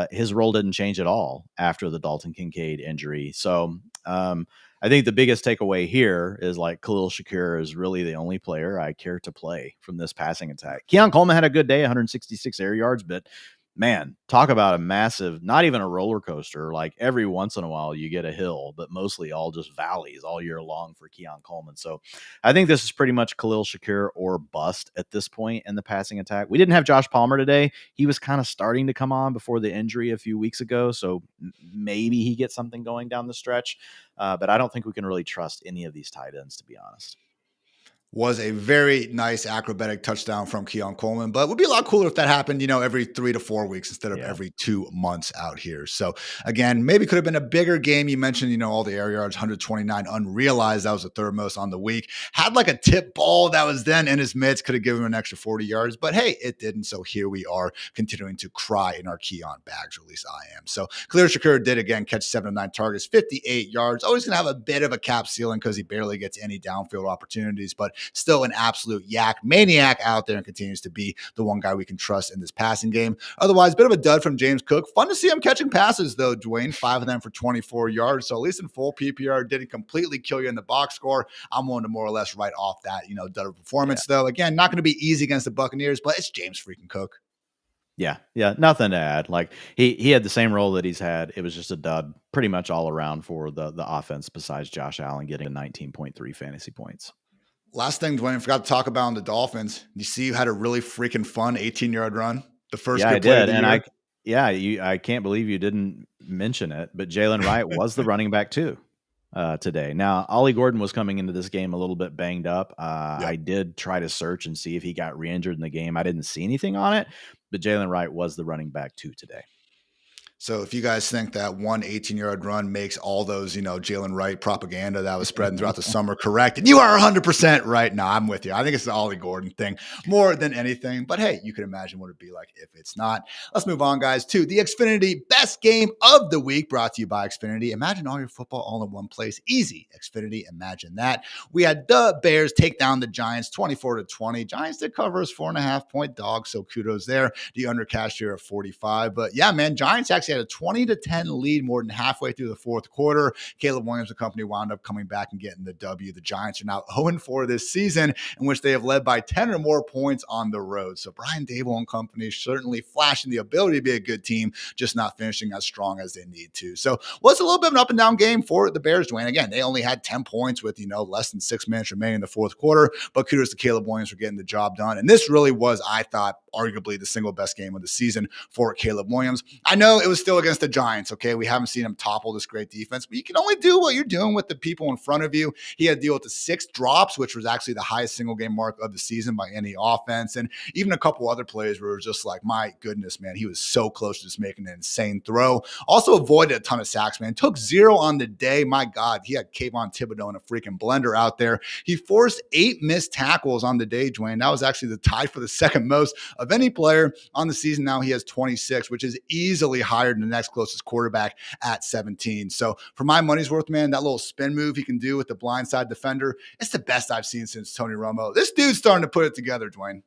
his role didn't change at all after the Dalton Kincaid injury. So I think the biggest takeaway here is like Khalil Shakir is really the only player I care to play from this passing attack. Keon Coleman had a good day, 166 air yards, but man, talk about a massive, not even a roller coaster. Like every once in a while you get a hill, but mostly all just valleys all year long for Keon Coleman. So I think this is pretty much Khalil Shakir or bust at this point in the passing attack. We didn't have Josh Palmer today. He was kind of starting to come on before the injury a few weeks ago. So maybe he gets something going down the stretch. But I don't think we can really trust any of these tight ends, to be honest. Was a very nice acrobatic touchdown from Keon Coleman, but it would be a lot cooler if that happened, every 3 to 4 weeks instead of every 2 months out here. So again, maybe could have been a bigger game. You mentioned, all the air yards, 129 unrealized. That was the 3rd most on the week. Had like a tip ball that was then in his midst, could have given him an extra 40 yards, but hey, it didn't. So here we are continuing to cry in our Keon bags, or at least I am. So Khalil Shakir did again catch 7 of 9 targets, 58 yards. Always going to have a bit of a cap ceiling because he barely gets any downfield opportunities, but still an absolute yak maniac out there and continues to be the one guy we can trust in this passing game. Otherwise, a bit of a dud from James Cook. Fun to see him catching passes, though, Dwain. 5 of them for 24 yards. So at least in full PPR, didn't completely kill you in the box score. I'm willing to more or less write off that, dud of performance, though. Again, not going to be easy against the Buccaneers, but it's James freaking Cook. Yeah, nothing to add. Like he had the same role that he's had. It was just a dud pretty much all around for the offense besides Josh Allen getting 19.3 fantasy points. Last thing, Dwayne, I forgot to talk about on the Dolphins. You see, you had a really freaking fun 18-yard run. The first Yeah, I good play of did, the and year. I can't believe you didn't mention it, but Jalen Wright was the running back too today. Now, Ollie Gordon was coming into this game a little bit banged up. I did try to search and see if he got re-injured in the game. I didn't see anything on it, but Jalen Wright was the running back too today. So if you guys think that one 18-yard run makes all those, Jalen Wright propaganda that was spreading throughout the summer correct, and you are 100% right. No, I'm with you. I think it's the Ollie Gordon thing more than anything. But hey, you can imagine what it'd be like if it's not. Let's move on, guys, to the Xfinity best game of the week, brought to you by Xfinity. Imagine all your football all in one place. Easy. Xfinity, imagine that. We had the Bears take down the Giants 24-20. Giants did cover as 4.5-point dogs, so kudos there. The undercast here of 45. But yeah, man, Giants actually had a 20-10 lead more than halfway through the fourth quarter. Caleb Williams and company wound up coming back and getting the W. The Giants are now 0-4 this season, in which they have led by 10 or more points on the road. So Brian Daboll and company certainly flashing the ability to be a good team, just not finishing as strong as they need to. So was a little bit of an up and down game for the Bears, Dwayne. Again, they only had 10 points with, less than 6 minutes remaining in the fourth quarter, but kudos to Caleb Williams for getting the job done. And this really was, I thought, arguably the single best game of the season for Caleb Williams. I know it was still against the Giants, okay? We haven't seen him topple this great defense, but you can only do what you're doing with the people in front of you. He had to deal with the 6 drops, which was actually the highest single game mark of the season by any offense. And even a couple other plays where it was just like, my goodness, man, he was so close to just making an insane throw. Also avoided a ton of sacks, man. Took 0 on the day. My God, he had Kayvon Thibodeau in a freaking blender out there. He forced 8 missed tackles on the day, Dwayne. That was actually the tie for the second most of any player on the season. Now he has 26, which is easily higher than the next closest quarterback at 17. So for my money's worth, man, that little spin move he can do with the blindside defender, it's the best I've seen since Tony Romo. This dude's starting to put it together, Dwayne.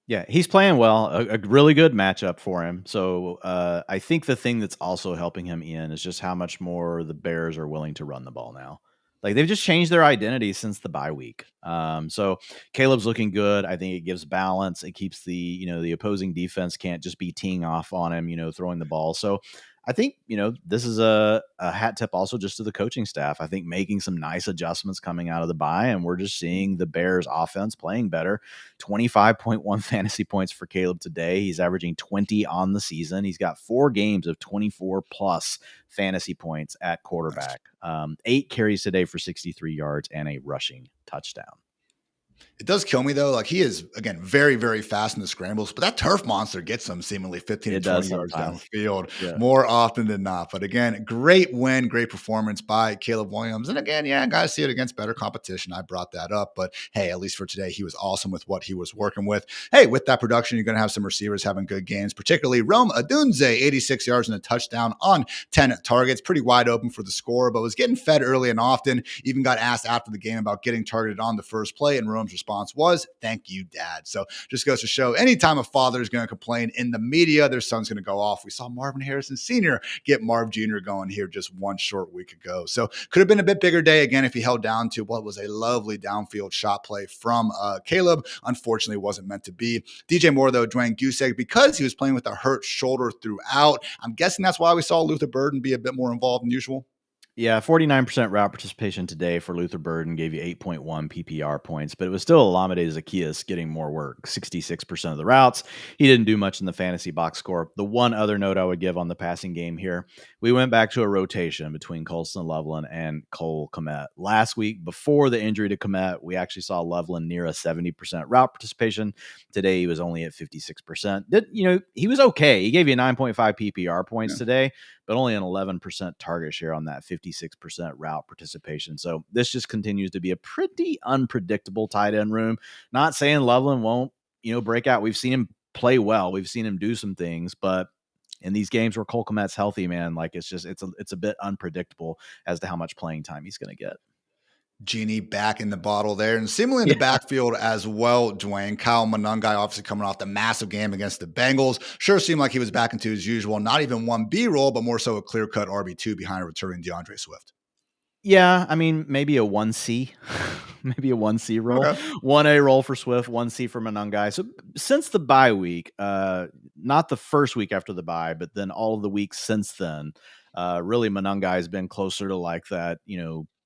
Yeah, he's playing well, a really good matchup for him. So I think the thing that's also helping him in is just how much more the Bears are willing to run the ball now. Like they've just changed their identity since the bye week. So Caleb's looking good. I think it gives balance. It keeps the opposing defense can't just be teeing off on him, throwing the ball. So I think, this is a hat tip also just to the coaching staff. I think making some nice adjustments coming out of the bye, and we're just seeing the Bears offense playing better. 25.1 fantasy points for Caleb today. He's averaging 20 on the season. He's got 4 games of 24 plus fantasy points at quarterback. 8 carries today for 63 yards and a rushing touchdown. It does kill me, though. Like, he is, again, very, very fast in the scrambles, but that turf monster gets him seemingly 15 to 20 yards downfield more often than not. But again, great win, great performance by Caleb Williams. And again, I got to see it against better competition. I brought that up, but hey, at least for today, he was awesome with what he was working with. Hey, with that production, you're going to have some receivers having good games, particularly Rome Odunze, 86 yards and a touchdown on 10 targets, pretty wide open for the score, but was getting fed early and often. Even got asked after the game about getting targeted on the first play, and Rome's response was, "Thank you, Dad." So just goes to show, anytime a father is going to complain in the media, their son's going to go off. We saw Marvin Harrison Sr. get Marv Jr. going here just one short week ago. So could have been a bit bigger day again if he held down to what was a lovely downfield shot play from Caleb. Unfortunately, wasn't meant to be. DJ Moore, though, Dwayne Goosegg, because he was playing with a hurt shoulder throughout. I'm guessing that's why we saw Luther Burden be a bit more involved than usual. Yeah, 49% route participation today for Luther Burden gave you 8.1 PPR points, but it was still Olamide Zaccheaus getting more work, 66% of the routes. He didn't do much in the fantasy box score. The one other note I would give on the passing game here, we went back to a rotation between Colston Loveland and Cole Kmet. Last week, before the injury to Kmet, we actually saw Loveland near a 70% route participation. Today, he was only at 56%. He was okay. He gave you 9.5 PPR points today, but only an 11% target share on that 56% route participation. So this just continues to be a pretty unpredictable tight end room. Not saying Loveland won't, break out. We've seen him play well. We've seen him do some things, but in these games where Cole Kmet's healthy, man, like it's a bit unpredictable as to how much playing time he's going to get. Genie back in the bottle there, and seemingly in the backfield as well, Dwayne. Kyle Monangai obviously coming off the massive game against the Bengals. Sure seemed like he was back into his usual, not even 1B role, but more so a clear-cut RB2 behind a returning DeAndre Swift. Yeah, I mean, maybe a 1C. maybe a 1C roll, Okay. 1A roll for Swift, 1C for Monangai. So since the bye week, not the first week after the bye, but then all of the weeks since then, really Monangai has been closer to like that,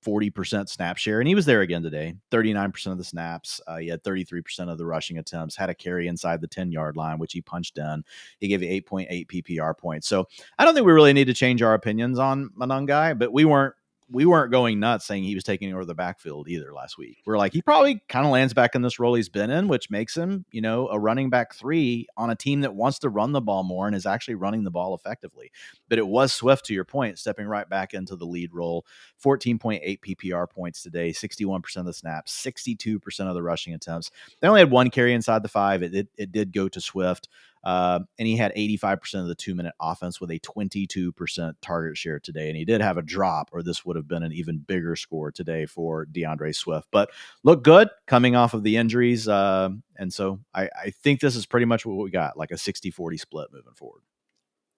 40% snap share. And he was there again today, 39% of the snaps. He had 33% of the rushing attempts, had a carry inside the 10-yard line, which he punched in. He gave 8.8 PPR points. So I don't think we really need to change our opinions on Monangai, but we weren't going nuts saying he was taking over the backfield either last week. We're like, he probably kind of lands back in this role he's been in, which makes him, a running back 3 on a team that wants to run the ball more and is actually running the ball effectively. But it was Swift, to your point, stepping right back into the lead role, 14.8 PPR points today, 61% of the snaps, 62% of the rushing attempts. They only had one carry inside the 5. It did go to Swift. And he had 85% of the 2-minute offense with a 22% target share today. And he did have a drop, or this would have been an even bigger score today for DeAndre Swift. But look good coming off of the injuries. And so I think this is pretty much what we got, like a 60-40 split moving forward.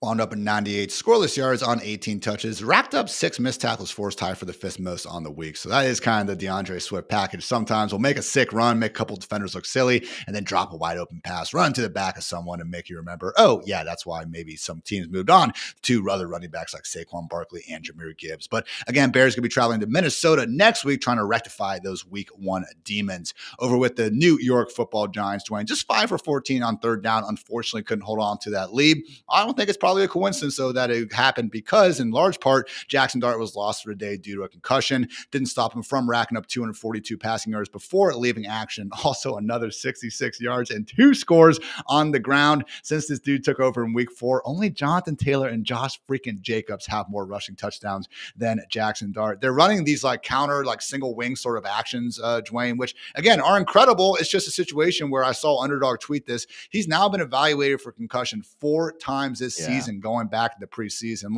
Wound up in 98 scoreless yards on 18 touches, racked up 6 missed tackles, forced tie for the 5th most on the week. So that is kind of the DeAndre Swift package. Sometimes we'll make a sick run, make a couple defenders look silly, and then drop a wide open pass, run to the back of someone and make you remember, oh, yeah, that's why maybe some teams moved on to other running backs like Saquon Barkley and Jahmyr Gibbs. But again, Bears going to be traveling to Minnesota next week, trying to rectify those week 1 demons. Over with the New York Football Giants, Dwain, just 5 for 14 on 3rd down. Unfortunately, couldn't hold on to that lead. I don't think it's probably a coincidence, though, that it happened because, in large part, Jackson Dart was lost for the day due to a concussion. Didn't stop him from racking up 242 passing yards before leaving action. Also, another 66 yards and 2 scores on the ground. Since this dude took over in week 4, only Jonathan Taylor and Josh freaking Jacobs have more rushing touchdowns than Jackson Dart. They're running these counter, single wing sort of actions, Dwain, which, again, are incredible. It's just a situation where I saw Underdog tweet this. He's now been evaluated for concussion 4 times this season, going back to the preseason.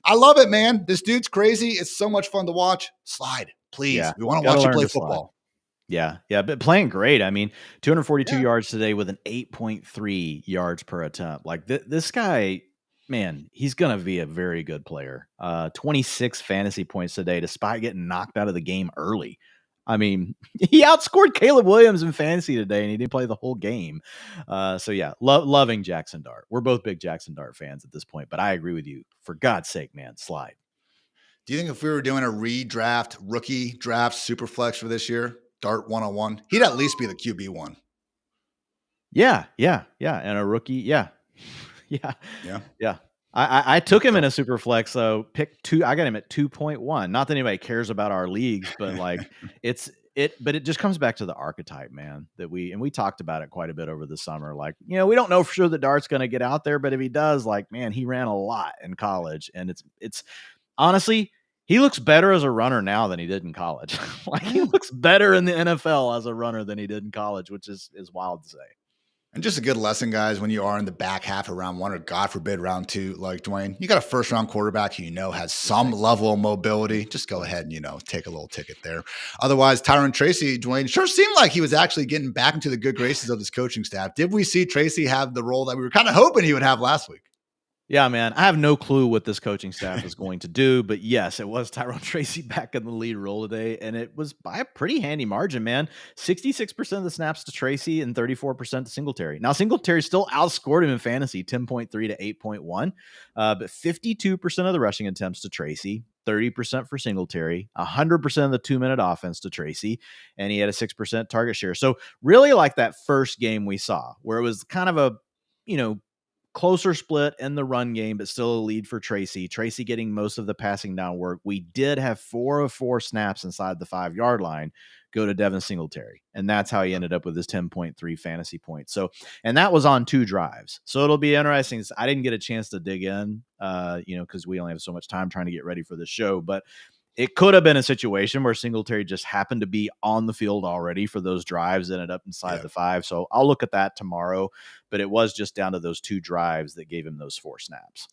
I love it, man. This dude's crazy. It's so much fun to watch. Slide, please. Yeah. We want to watch you play football. Yeah, but playing great. I mean, 242 yards today with an 8.3 yards per attempt. This guy, man, he's going to be a very good player. 26 fantasy points today, despite getting knocked out of the game early. I mean, he outscored Caleb Williams in fantasy today, and he didn't play the whole game. So yeah, loving Jackson Dart. We're both big Jackson Dart fans at this point, but I agree with you. For God's sake, man, slide. Do you think if we were doing a redraft, rookie draft superflex for this year, Dart 101, he'd at least be the QB 1? Yeah. And a rookie, yeah. I took him in a super flex, so pick 2. I got him at 2.1. Not that anybody cares about our leagues, but but it just comes back to the archetype, man, that we talked about it quite a bit over the summer. We don't know for sure that Dart's going to get out there, but if he does, man, he ran a lot in college, and it's honestly, he looks better as a runner now than he did in college. He looks better in the NFL as a runner than he did in college, which is wild to say. And just a good lesson, guys, when you are in the back half of round 1, or God forbid round 2, like Dwain, you got a first-round quarterback who has some level of mobility. Just go ahead and, take a little ticket there. Otherwise, Tyron Tracy, Dwain, sure seemed like he was actually getting back into the good graces of his coaching staff. Did we see Tracy have the role that we were kind of hoping he would have last week? Yeah, man. I have no clue what this coaching staff is going to do, but yes, it was Tyrone Tracy back in the lead role today, and it was by a pretty handy margin, man. 66% of the snaps to Tracy and 34% to Singletary. Now, Singletary still outscored him in fantasy, 10.3 to 8.1, but 52% of the rushing attempts to Tracy, 30% for Singletary, 100% of the 2-minute offense to Tracy, and he had a 6% target share. So really like that first game we saw, where it was kind of a, closer split in the run game, but still a lead for Tracy. Tracy getting most of the passing down work. We did have 4 of 4 snaps inside the 5-yard line go to Devin Singletary, and that's how he ended up with his 10.3 fantasy points. So, and that was on 2 drives. So it'll be interesting. I didn't get a chance to dig in, because we only have so much time trying to get ready for the show, but it could have been a situation where Singletary just happened to be on the field already for those drives, ended up inside the 5. So I'll look at that tomorrow, but it was just down to those 2 drives that gave him those 4 snaps.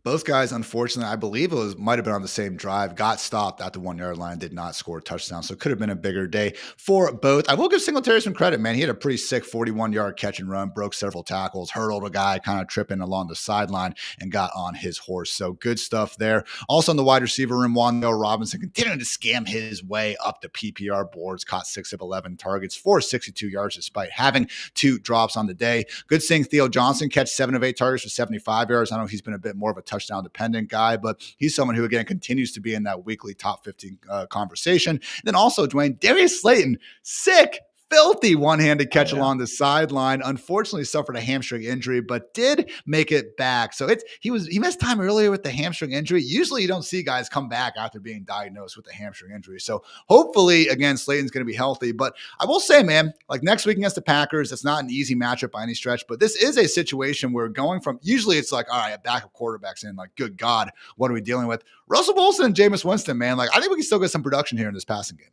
Both guys, unfortunately, I believe might have been on the same drive, got stopped at the 1 yard line, did not score a touchdown. So it could have been a bigger day for both. I will give Singletary some credit, man. He had a pretty sick 41-yard catch and run, broke several tackles, hurdled a guy kind of tripping along the sideline and got on his horse. So good stuff there. Also in the wide receiver room, Wan'Dale Robinson continuing to scam his way up the PPR boards, caught 6 of 11 targets for 62 yards despite having 2 drops on the day. Good seeing Theo Johnson catch 7 of 8 targets for 75 yards. I know he's been a bit more of a touchdown dependent guy, but he's someone who, again, continues to be in that weekly top 15 conversation. And then also, Dwayne, Darius Slayton, sick, filthy one-handed catch along the sideline. Unfortunately, suffered a hamstring injury, but did make it back. So he missed time earlier with the hamstring injury. Usually, you don't see guys come back after being diagnosed with a hamstring injury. So hopefully, again, Slayton's going to be healthy. But I will say, man, like next week against the Packers, it's not an easy matchup by any stretch. But this is a situation where going from usually it's like, all right, a backup quarterback's in. Like, good God, what are we dealing with? Russell Wilson and Jameis Winston, man. Like, I think we can still get some production here in this passing game.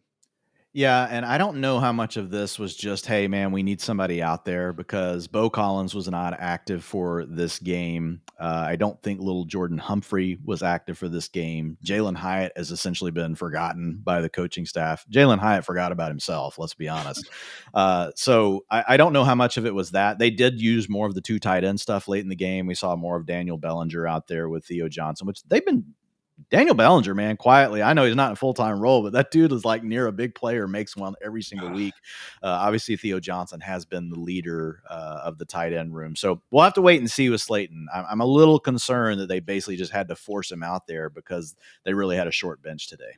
Yeah, and I don't know how much of this was just, hey, man, we need somebody out there, because Bo Collins was not active for this game. I don't think little Jordan Humphrey was active for this game. Jalen Hyatt has essentially been forgotten by the coaching staff. Jalen Hyatt forgot about himself, let's be honest. So I don't know how much of it was that. They did use more of the 2 tight end stuff late in the game. We saw more of Daniel Bellinger out there with Theo Johnson, which they've been – Daniel Bellinger, man, quietly. I know he's not in a full-time role, but that dude is like near a big player, makes one every single week. Obviously, Theo Johnson has been the leader of the tight end room. So we'll have to wait and see with Slayton. I'm a little concerned that they basically just had to force him out there because they really had a short bench today.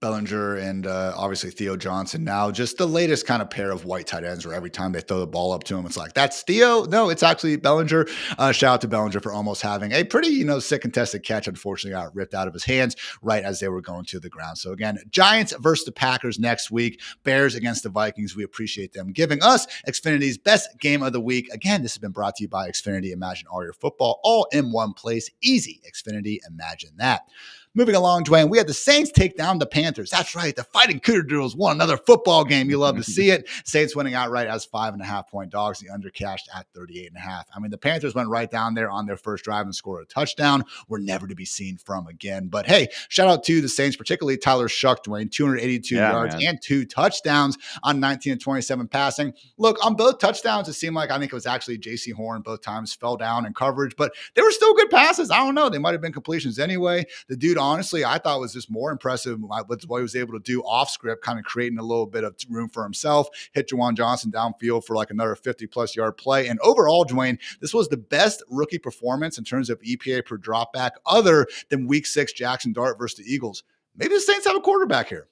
Bellinger and obviously Theo Johnson now, just the latest kind of pair of white tight ends where every time they throw the ball up to him, it's like, that's Theo? No, it's actually Bellinger. Shout out to Bellinger for almost having a pretty, sick contested catch. Unfortunately, got ripped out of his hands right as they were going to the ground. So again, Giants versus the Packers next week, Bears against the Vikings. We appreciate them giving us Xfinity's best game of the week. Again, this has been brought to you by Xfinity. Imagine all your football all in one place. Easy. Xfinity. Imagine that. Moving along, Dwayne, we had the Saints take down the Panthers. That's right. The Fighting Cooterdrills won another football game. You love to see it. Saints winning outright as 5.5-point dogs. The under cashed at 38.5. I mean, the Panthers went right down there on their first drive and scored a touchdown. We're never to be seen from again. But hey, shout out to the Saints, particularly Tyler Shuck, Dwayne, 282 yards and 2 touchdowns on 19 and 27 passing. Look, on both touchdowns, it seemed like I think it was actually J.C. Horn both times fell down in coverage, but they were still good passes. I don't know. They might have been completions anyway. The dude, honestly, I thought was just more impressive with what he was able to do off script, kind of creating a little bit of room for himself, hit Juwan Johnson downfield for like another 50-plus yard play. And overall, Dwayne, this was the best rookie performance in terms of EPA per dropback other than week 6 Jackson Dart versus the Eagles. Maybe the Saints have a quarterback here.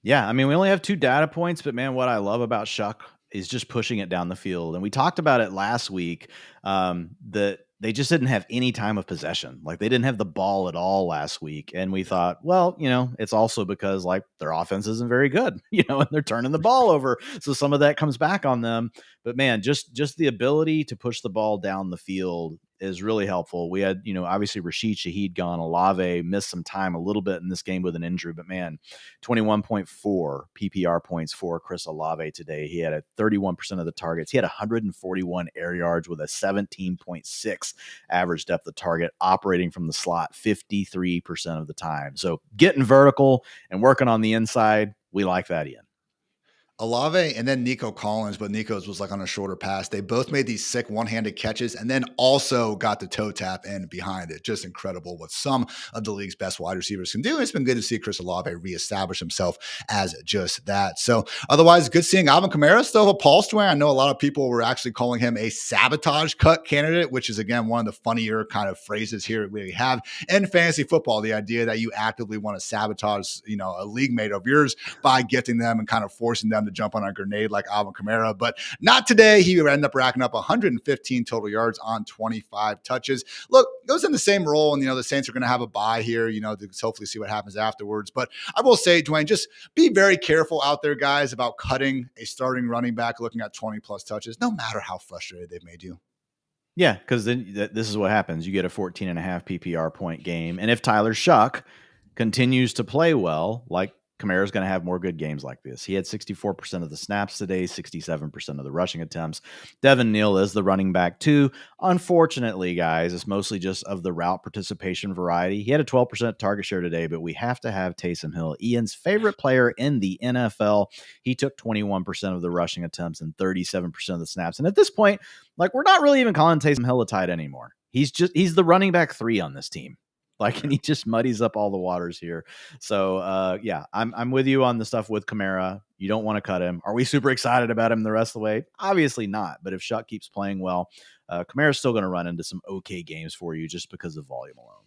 Yeah, I mean, we only have 2 data points, but man, what I love about Shuck is just pushing it down the field. And we talked about it last week, that they just didn't have any time of possession. Like, they didn't have the ball at all last week. And we thought, well, it's also because like their offense isn't very good, and they're turning the ball over. So some of that comes back on them. But man, just the ability to push the ball down the field is really helpful. We had, obviously Rashid Shaheed gone. Olave missed some time a little bit in this game with an injury, but man, 21.4 PPR points for Chris Olave today. He had a 31% of the targets. He had 141 air yards with a 17.6 average depth of target, operating from the slot 53% of the time. So getting vertical and working on the inside, we like that, Ian. Olave and then Nico Collins, but Nico's was like on a shorter pass. They both made these sick one-handed catches and then also got the toe tap in behind it. Just incredible what some of the league's best wide receivers can do. It's been good to see Chris Olave reestablish himself as just that. So otherwise, good seeing Alvin Kamara still have a pulse to it. I know a lot of people were actually calling him a sabotage cut candidate, which is, again, one of the funnier kind of phrases here we have in fantasy football. The idea that you actively want to sabotage, a league mate of yours by gifting them and kind of forcing them to jump on a grenade like Alvin Kamara, but not today. He ended up racking up 115 total yards on 25 touches. Look, goes in the same role, and the Saints are going to have a bye here, to hopefully see what happens afterwards. But I will say, Dwayne, just be very careful out there, guys, about cutting a starting running back looking at 20-plus touches, no matter how frustrated they've made you. Yeah, because then this is what happens. You get a 14.5 PPR point game, and if Tyler Shuck continues to play well, like Kamara's going to have more good games like this. He had 64% of the snaps today, 67% of the rushing attempts. Devin Neal is the running back too. Unfortunately, guys, it's mostly just of the route participation variety. He had a 12% target share today, but we have to have Taysom Hill, Ian's favorite player in the NFL. He took 21% of the rushing attempts and 37% of the snaps. And at this point, like, we're not really even calling Taysom Hill a tight end anymore. He's the running back 3 on this team. Like, and he just muddies up all the waters here. So, yeah, I'm with you on the stuff with Kamara. You don't want to cut him. Are we super excited about him the rest of the way? Obviously not. But if Shuck keeps playing well, Kamara's still going to run into some okay games for you just because of volume alone.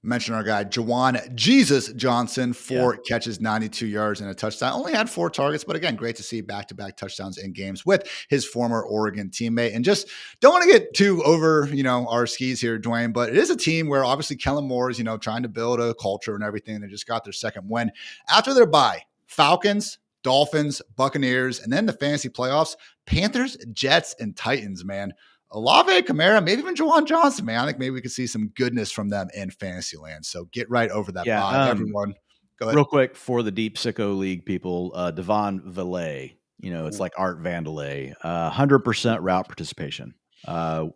Mention our guy, Juwan Jesus Johnson, 4 catches, 92 yards, and a touchdown. Only had 4 targets, but again, great to see back-to-back touchdowns in games with his former Oregon teammate. And just don't want to get too over, our skis here, Dwayne, but it is a team where obviously Kellen Moore is, trying to build a culture and everything. They just got their second win. After their bye, Falcons, Dolphins, Buccaneers, and then the fantasy playoffs, Panthers, Jets, and Titans, man. Olave, Kamara, maybe even Juwan Johnson, man. I think maybe we could see some goodness from them in fantasy land. So get right over that bye, everyone. Go ahead. Real quick for the Deep Sicko League people, Devon Valet, it's like Art Vandelay, 100% route participation,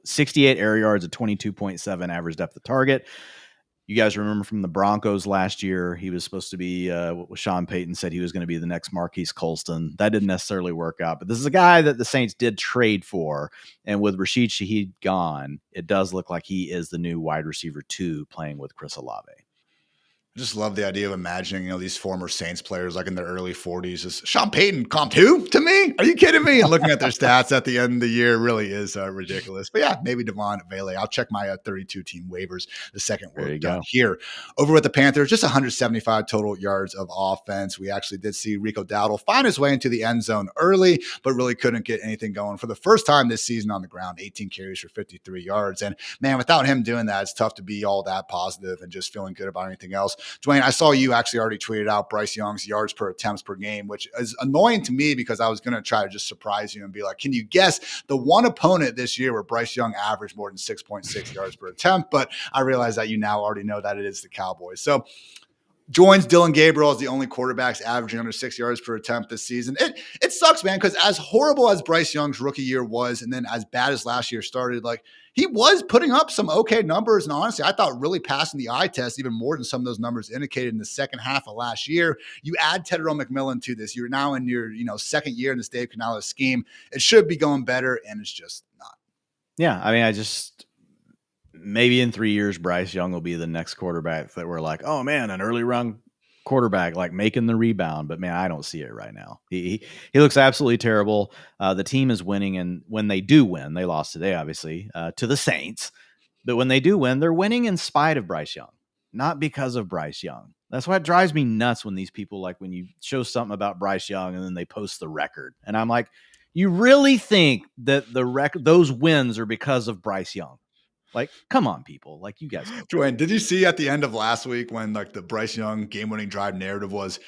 68 air yards at 22.7 average depth of target. You guys remember from the Broncos last year, he was supposed to be what Sean Payton said he was going to be the next Marquise Colston. That didn't necessarily work out, but this is a guy that the Saints did trade for. And with Rashid Shaheed gone, it does look like he is the new wide receiver 2 playing with Chris Olave. I just love the idea of imagining, these former Saints players like in their early 40s. Is Sean Payton comp 2 to me? Are you kidding me? And looking at their stats at the end of the year really is ridiculous. But yeah, maybe Devon Valet. I'll check my 32-team waivers the second we're done here. Over with the Panthers, just 175 total yards of offense. We actually did see Rico Dowdle find his way into the end zone early, but really couldn't get anything going for the first time this season on the ground. 18 carries for 53 yards. And man, without him doing that, it's tough to be all that positive and just feeling good about anything else. Dwayne, I saw you actually already tweeted out Bryce Young's yards per attempts per game, which is annoying to me because I was going to try to just surprise you and be like, can you guess the one opponent this year where Bryce Young averaged more than 6.6 yards per attempt? But I realize that you now already know that it is the Cowboys. So joins Dylan Gabriel as the only quarterbacks averaging under 6 yards per attempt this season. It sucks, man, because as horrible as Bryce Young's rookie year was, and then as bad as last year started, like, he was putting up some okay numbers. And honestly, I thought really passing the eye test even more than some of those numbers indicated in the second half of last year. You add Tedero McMillan to this. You're now in your second year in this Dave Canales scheme. It should be going better, and it's just not. Yeah, I mean, maybe in 3 years, Bryce Young will be the next quarterback that we're like, oh man, an early run quarterback, like making the rebound. But man, I don't see it right now. He looks absolutely terrible. The team is winning, and when they do win, they lost today, obviously, to the Saints. But when they do win, they're winning in spite of Bryce Young, not because of Bryce Young. That's why it drives me nuts when these people, like, when you show something about Bryce Young and then they post the record, and I'm like, you really think that the record, those wins are because of Bryce Young? Like, come on, people. Like, you guys. Dwayne, did you see at the end of last week when like the Bryce Young game-winning drive narrative was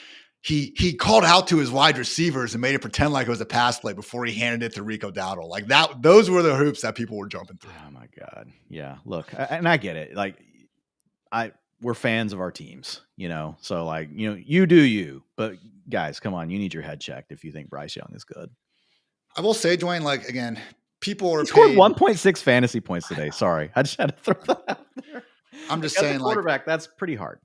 he called out to his wide receivers and made it pretend like it was a pass play before he handed it to Rico Dowdle? Like that, those were the hoops that people were jumping through. Oh my God. Yeah. Look, and I get it. Like, we're fans of our teams, so like, you do you, but guys, come on, you need your head checked if you think Bryce Young is good. I will say, Dwayne, like, again, people are scored 1.6 fantasy points today. Sorry. I just had to throw that out there. I'm just saying, quarterback, like, that's pretty hard.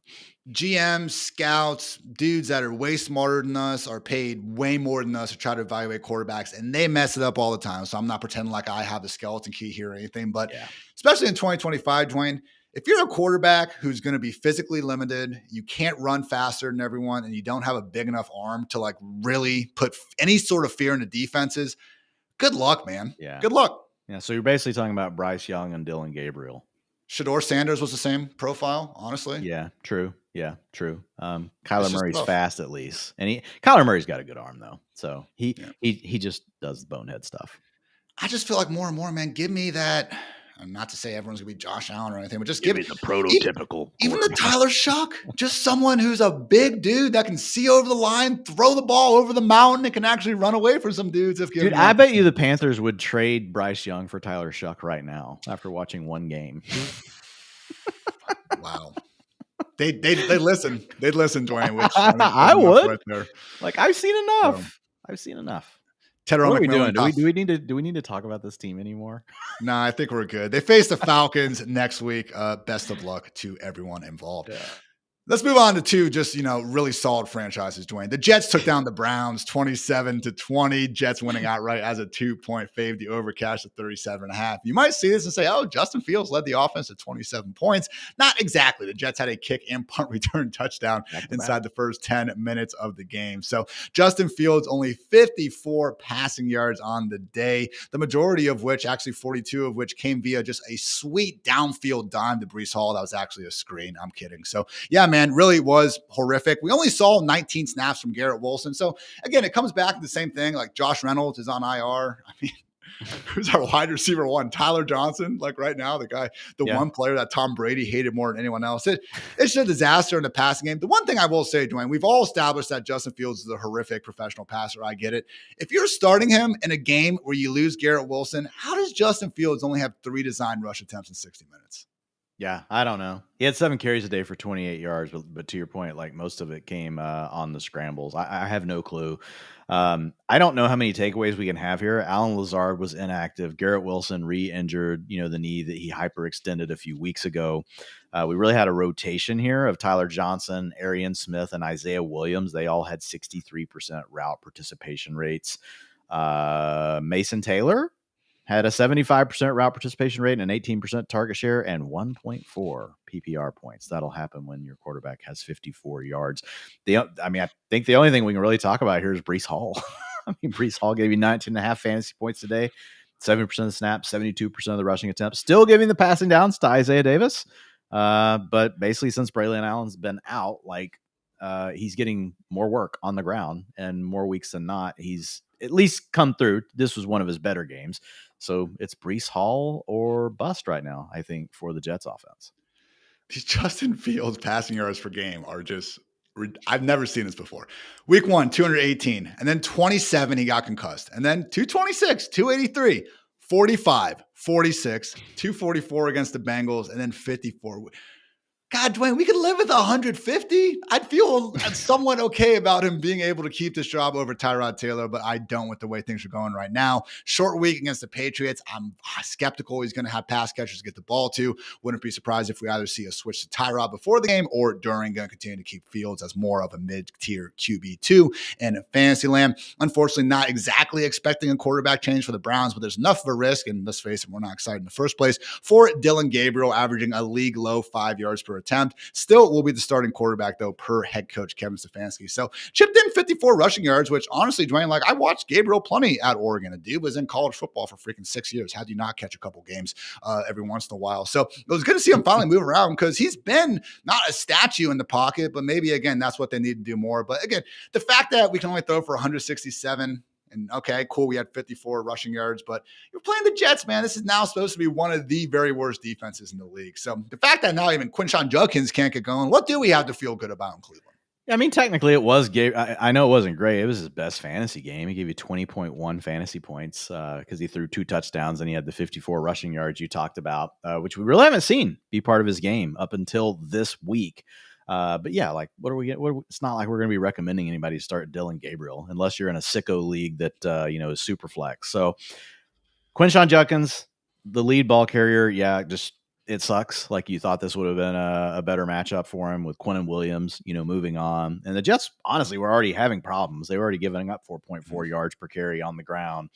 GMs, scouts, dudes that are way smarter than us are paid way more than us to try to evaluate quarterbacks, and they mess it up all the time. So I'm not pretending like I have the skeleton key here or anything, but especially in 2025, Dwayne, if you're a quarterback who's going to be physically limited, you can't run faster than everyone, and you don't have a big enough arm to like really put any sort of fear into defenses, good luck, man. Yeah. Good luck. Yeah. So you're basically talking about Bryce Young and Dylan Gabriel. Shador Sanders was the same profile, honestly. Yeah, true. Yeah, true. Kyler Murray's fast at least. And Kyler Murray's got a good arm though. So he just does bonehead stuff. I just feel like more and more, man, give me that. Not to say everyone's gonna be Josh Allen or anything, but just give me the prototypical. Even the Tyler Shuck, just someone who's a big dude that can see over the line, throw the ball over the mountain, and can actually run away from some dudes. Dude, I bet you the Panthers would trade Bryce Young for Tyler Shuck right now after watching one game. Wow. They listen. They'd listen, Dwayne, which I think says I enough would. right there. Like, I've seen So, enough. I've seen enough. Tedder What are we McMillan doing? tough. Do we need to talk about this team anymore? Nah, I think we're good. They face the Falcons next week. Best of luck to everyone involved. Yeah. Let's move on to two just, really solid franchises, Dwayne. The Jets took down the Browns 27-20. Jets winning outright as a 2-point fave. The over cashed at 37.5. You might see this and say, oh, Justin Fields led the offense at 27 points. Not exactly. The Jets had a kick and punt return touchdown inside the first 10 minutes of the game. So Justin Fields only 54 passing yards on the day, the majority of which, actually 42 of which, came via just a sweet downfield dime to Breece Hall. That was actually a screen. I'm kidding. So, yeah, man, really was horrific. We only saw 19 snaps from Garrett Wilson. So, again, it comes back to the same thing. Like, Josh Reynolds is on IR. I mean, who's our wide receiver one? Tyler Johnson, like right now, the one player that Tom Brady hated more than anyone else. It's just a disaster in the passing game. The one thing I will say, Dwayne, we've all established that Justin Fields is a horrific professional passer. I get it. If you're starting him in a game where you lose Garrett Wilson, how does Justin Fields only have 3 design rush attempts in 60 minutes? Yeah, I don't know. He had 7 carries a day for 28 yards, but to your point, like most of it came on the scrambles. I have no clue. I don't know how many takeaways we can have here. Alan Lazard was inactive. Garrett Wilson re-injured, the knee that he hyperextended a few weeks ago. We really had a rotation here of Tyler Johnson, Arian Smith, and Isaiah Williams. They all had 63% route participation rates. Mason Taylor had a 75% route participation rate and an 18% target share and 1.4 PPR points. That'll happen when your quarterback has 54 yards. I think the only thing we can really talk about here is Breece Hall. Breece Hall gave you 19.5 fantasy points today, 70% of the snaps, 72% of the rushing attempts, still giving the passing downs to Isaiah Davis. But basically, since Braylon Allen's been out, he's getting more work on the ground, and more weeks than not, he's at least come through. This was one of his better games. So it's Breece Hall or bust right now, I think, for the Jets offense. These Justin Fields passing yards per game are just, I've never seen this before. Week 1, 218, and then 27, he got concussed. And then 226, 283, 45, 46, 244 against the Bengals, and then 54. God, Dwayne, we could live with 150. I'd feel somewhat okay about him being able to keep this job over Tyrod Taylor, but I don't with the way things are going right now. Short week against the Patriots. I'm skeptical he's going to have pass catchers to get the ball to. Wouldn't be surprised if we either see a switch to Tyrod before the game or during. Going to continue to keep Fields as more of a mid-tier QB2 in fantasy land. Unfortunately, not exactly expecting a quarterback change for the Browns, but there's enough of a risk, and let's face it, we're not excited in the first place, for Dylan Gabriel averaging a league low 5 yards per attempt. Still will be the starting quarterback, though, per head coach Kevin Stefanski. So chipped in 54 rushing yards, which honestly, Dwayne, I watched Gabriel plenty at Oregon. A dude was in college football for freaking 6 years. How do you not catch a couple games every once in a while? So it was good to see him finally move around because he's been not a statue in the pocket, but maybe, again, that's what they need to do more. But again, the fact that we can only throw for 167, and okay, cool, we had 54 rushing yards, but you're playing the Jets, man. This is now supposed to be one of the very worst defenses in the league. So the fact that now even Quinshon Judkins can't get going, what do we have to feel good about in Cleveland? I mean, technically it was I know it wasn't great. It was his best fantasy game. He gave you 20.1 fantasy points because he threw 2 touchdowns and he had the 54 rushing yards you talked about, which we really haven't seen be part of his game up until this week. But yeah, what are we getting? It's not like we're going to be recommending anybody to start Dylan Gabriel unless you're in a sicko league that, is super flex. So Quinshon Judkins, the lead ball carrier. Yeah, just, it sucks. Like, you thought this would have been a better matchup for him with Quinnen Williams, moving on. And the Jets, honestly, were already having problems. They were already giving up 4.4 yards per carry on the ground.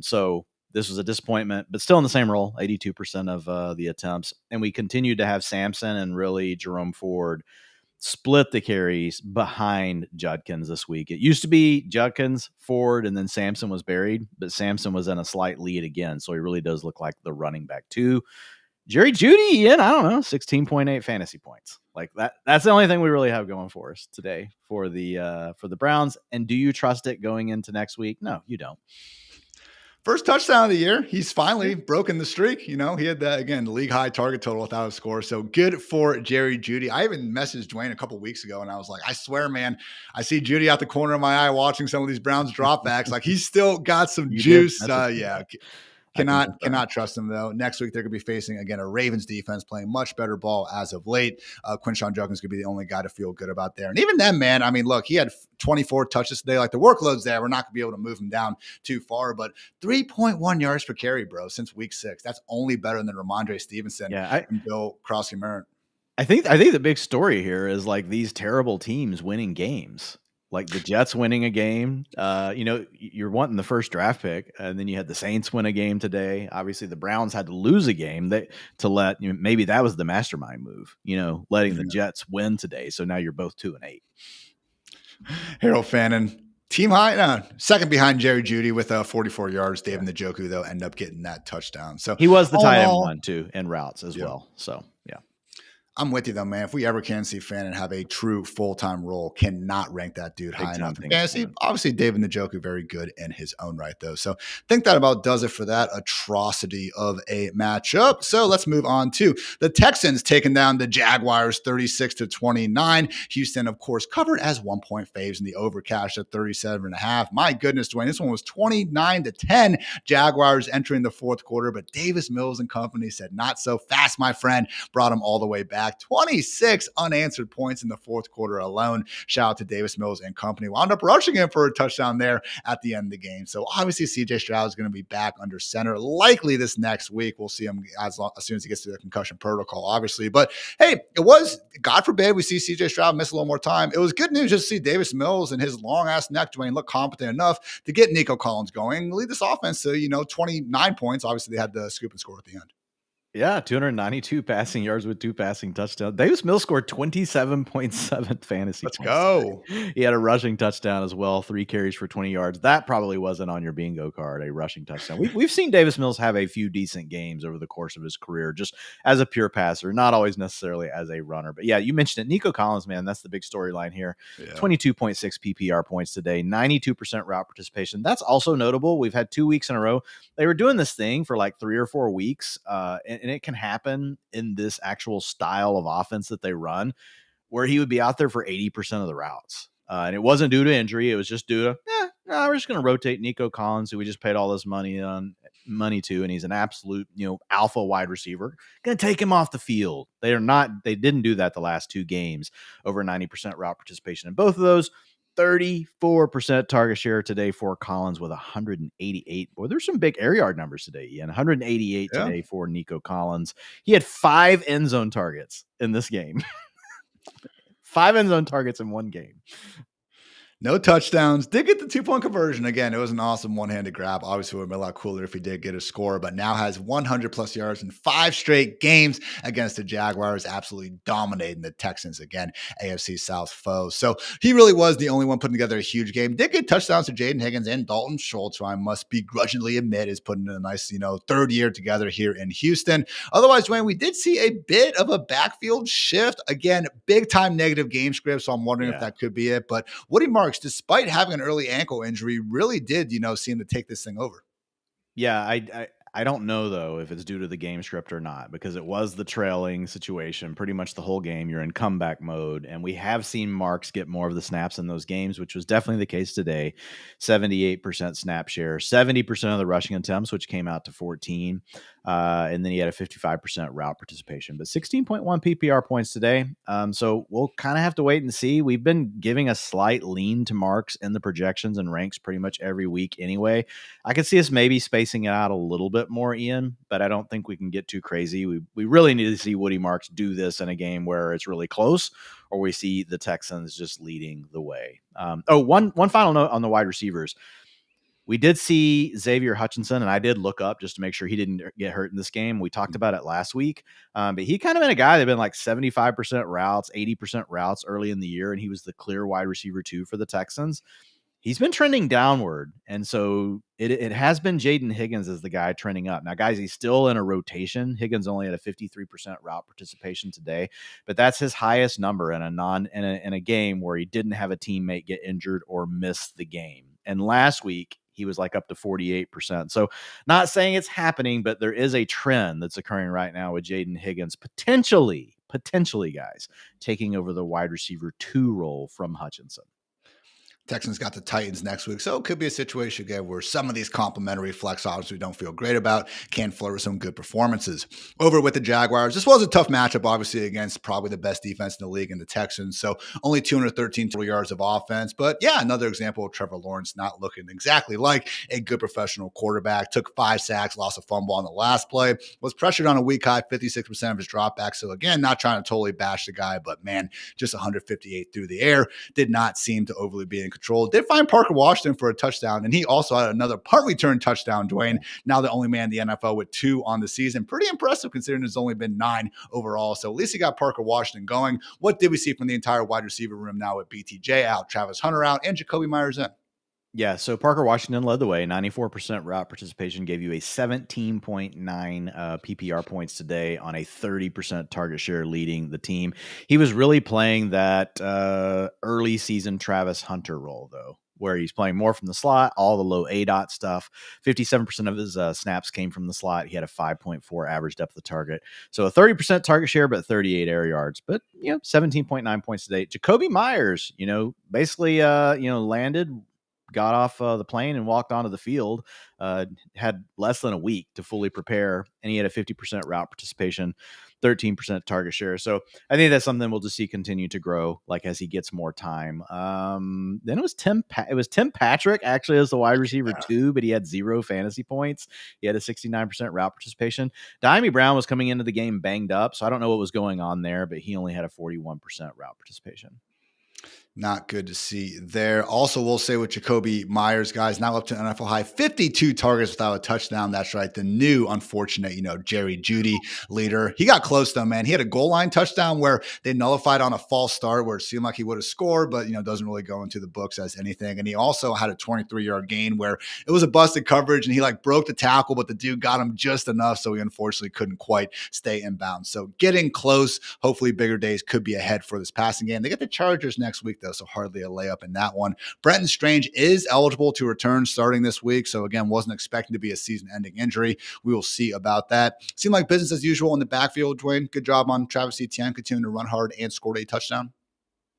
So this was a disappointment, but still in the same role, 82% of the attempts. And we continued to have Sampson and really Jerome Ford split the carries behind Judkins this week. It used to be Judkins, Ford, and then Sampson was buried, but Sampson was in a slight lead again. So he really does look like the running back too. Jerry Jeudy, Ian, I don't know, 16.8 fantasy points. Like that's the only thing we really have going for us today for the Browns. And do you trust it going into next week? No, you don't. First touchdown of the year. He's finally broken the streak. He had that, again, the league high target total without a score. So good for Jerry Jeudy. I even messaged Dwayne a couple weeks ago and I was like, I swear, man, I see Jeudy out the corner of my eye watching some of these Browns dropbacks. Like, he's still got some juice. Yeah. Cannot trust them, though. Next week, they're going to be facing, again, a Ravens defense playing much better ball as of late. Quinshon Judkins could be the only guy to feel good about there. And even then, man, I mean, look, he had 24 touches today. Like, the workload's there. We're not going to be able to move him down too far. But 3.1 yards per carry, bro, since week 6. That's only better than Ramondre Stevenson and Bill Crosby-Merritt. I think the big story here is like these terrible teams winning games. Like the Jets winning a game, you're wanting the first draft pick, and then you had the Saints win a game today. Obviously, the Browns had to lose a game maybe that was the mastermind move, letting the Jets win today. So now you're both 2-8. Harold Fannin, team high, second behind Jerry Jeudy with 44 yards. David Njoku, though, ended up getting that touchdown. So he was the tight end one too, and routes as well. So yeah. I'm with you, though, man. If we ever can see Fannin have a true full-time role, cannot rank that dude high enough in fantasy. Obviously, David Njoku, very good in his own right, though. So I think that about does it for that atrocity of a matchup. So let's move on to the Texans taking down the Jaguars 36-29. Houston, of course, covered as 1-point faves in the overcash at 37.5. My goodness, Dwayne, this one was 29-10. Jaguars entering the fourth quarter, but Davis Mills and company said, not so fast, my friend. Brought him all the way back. 26 unanswered points in the fourth quarter alone. Shout out to Davis Mills and company. Wound up rushing him for a touchdown there at the end of the game. So obviously CJ Stroud is going to be back under center likely this next week. We'll see him as soon as he gets to the concussion protocol, obviously. But hey, it was, God forbid, we see CJ Stroud miss a little more time. It was good news just to see Davis Mills and his long ass neck, Dwayne, look competent enough to get Nico Collins going, lead this offense to 29 points. Obviously, they had the scoop and score at the end. Yeah, 292 passing yards with 2 passing touchdowns. Davis Mills scored 27.7 fantasy points. Let's go. Today. He had a rushing touchdown as well, 3 carries for 20 yards. That probably wasn't on your bingo card, a rushing touchdown. We've seen Davis Mills have a few decent games over the course of his career, just as a pure passer, not always necessarily as a runner. But yeah, you mentioned it. Nico Collins, man, that's the big storyline here. Yeah. 22.6 PPR points today, 92% route participation. That's also notable. We've had 2 weeks in a row. They were doing this thing for like 3 or 4 weeks, and it can happen in this actual style of offense that they run, where he would be out there for 80% of the routes. And it wasn't due to injury. It was just due to, we're just going to rotate Nico Collins, who we just paid all this money to, and he's an absolute, alpha wide receiver. Going to take him off the field. They didn't do that the last 2 games, over 90% route participation in both of those. 34% target share today for Collins with 188. Boy, there's some big air yard numbers today, Ian. 188 today for Nico Collins. He had 5 end zone targets in this game. 5 end zone targets in one game. No touchdowns. Did get the 2-point conversion. Again, it was an awesome one-handed grab. Obviously, it would be a lot cooler if he did get a score, but now has 100-plus yards in 5 straight games against the Jaguars, absolutely dominating the Texans again, AFC South foe. So he really was the only one putting together a huge game. Did get touchdowns to Jaden Higgins and Dalton Schultz, who I must begrudgingly admit is putting in a nice, third year together here in Houston. Otherwise, Dwayne, we did see a bit of a backfield shift. Again, big-time negative game script, so I'm wondering if that could be it. But Woody Marks, despite having an early ankle injury, really did, seem to take this thing over. Yeah, I don't know, though, if it's due to the game script or not, because it was the trailing situation pretty much the whole game. You're in comeback mode, and we have seen Marks get more of the snaps in those games, which was definitely the case today. 78% snap share, 70% of the rushing attempts, which came out to 14. And then he had a 55% route participation, but 16.1 PPR points today. So we'll kind of have to wait and see. We've been giving a slight lean to Marks in the projections and ranks pretty much every week anyway. I could see us maybe spacing it out a little bit more, Ian, but I don't think we can get too crazy. We really need to see Woody Marks do this in a game where it's really close, or we see the Texans just leading the way. One final note on the wide receivers. We did see Xavier Hutchinson, and I did look up just to make sure he didn't get hurt in this game. We talked about it last week, but he kind of been a guy that been like 75% routes, 80% routes early in the year, and he was the clear wide receiver 2 for the Texans. He's been trending downward, and so it has been Jaden Higgins as the guy trending up. Now, guys, he's still in a rotation. Higgins only had a 53% route participation today, but that's his highest number in a game where he didn't have a teammate get injured or miss the game. And last week, he was like up to 48%. So not saying it's happening, but there is a trend that's occurring right now with Jaden Higgins potentially, guys, taking over the wide receiver 2 role from Hutchinson. Texans got the Titans next week, so it could be a situation again where some of these complimentary flex options we don't feel great about can flirt with some good performances. Over with the Jaguars, this was a tough matchup, obviously, against probably the best defense in the league in the Texans, so only 213 total yards of offense. But yeah, another example of Trevor Lawrence not looking exactly like a good professional quarterback. Took 5 sacks, lost a fumble on the last play, was pressured on a week high 56% of his dropbacks. So again, not trying to totally bash the guy, but man, just 158 through the air. Did not seem to overly be in control. Did find Parker Washington for a touchdown, and he also had another punt return touchdown, Dwain. Now the only man in the NFL with 2 on the season. Pretty impressive considering there's only been 9 overall. So at least he got Parker Washington going. What did we see from the entire wide receiver room now with BTJ out, Travis Hunter out, and Jacoby Myers in? Yeah, so Parker Washington led the way. 94% route participation gave you a 17.9 PPR points today on a 30% target share, leading the team. He was really playing that early season Travis Hunter role, though, where he's playing more from the slot, all the low ADOT stuff. 57% of his snaps came from the slot. He had a 5.4 average depth of target. So a 30% target share, but 38 air yards. But, 17.9 points today. Jacoby Myers, basically, landed, got off the plane and walked onto the field, had less than a week to fully prepare, and he had a 50% route participation, 13% target share. So I think that's something we'll just see continue to grow, like as he gets more time. Then it was Tim Patrick actually as the wide receiver too, but he had 0 fantasy points. He had a 69% route participation. Diami Brown was coming into the game banged up, so I don't know what was going on there, but he only had a 41% route participation. Not good to see there. Also, we'll say with Jacoby Myers, guys, now up to an NFL high 52 targets without a touchdown. That's right. The new unfortunate, Jerry Jeudy leader. He got close though, man. He had a goal line touchdown where they nullified on a false start where it seemed like he would have scored, but, doesn't really go into the books as anything. And he also had a 23-yard gain where it was a busted coverage and he broke the tackle, but the dude got him just enough. So he unfortunately couldn't quite stay in bounds. So getting close. Hopefully bigger days could be ahead for this passing game. They get the Chargers next week, so hardly a layup in that one. Brenton Strange is eligible to return starting this week. So again, wasn't expecting to be a season-ending injury. We will see about that. Seemed like business as usual in the backfield, Dwain. Good job on Travis Etienne, continuing to run hard and scored a touchdown.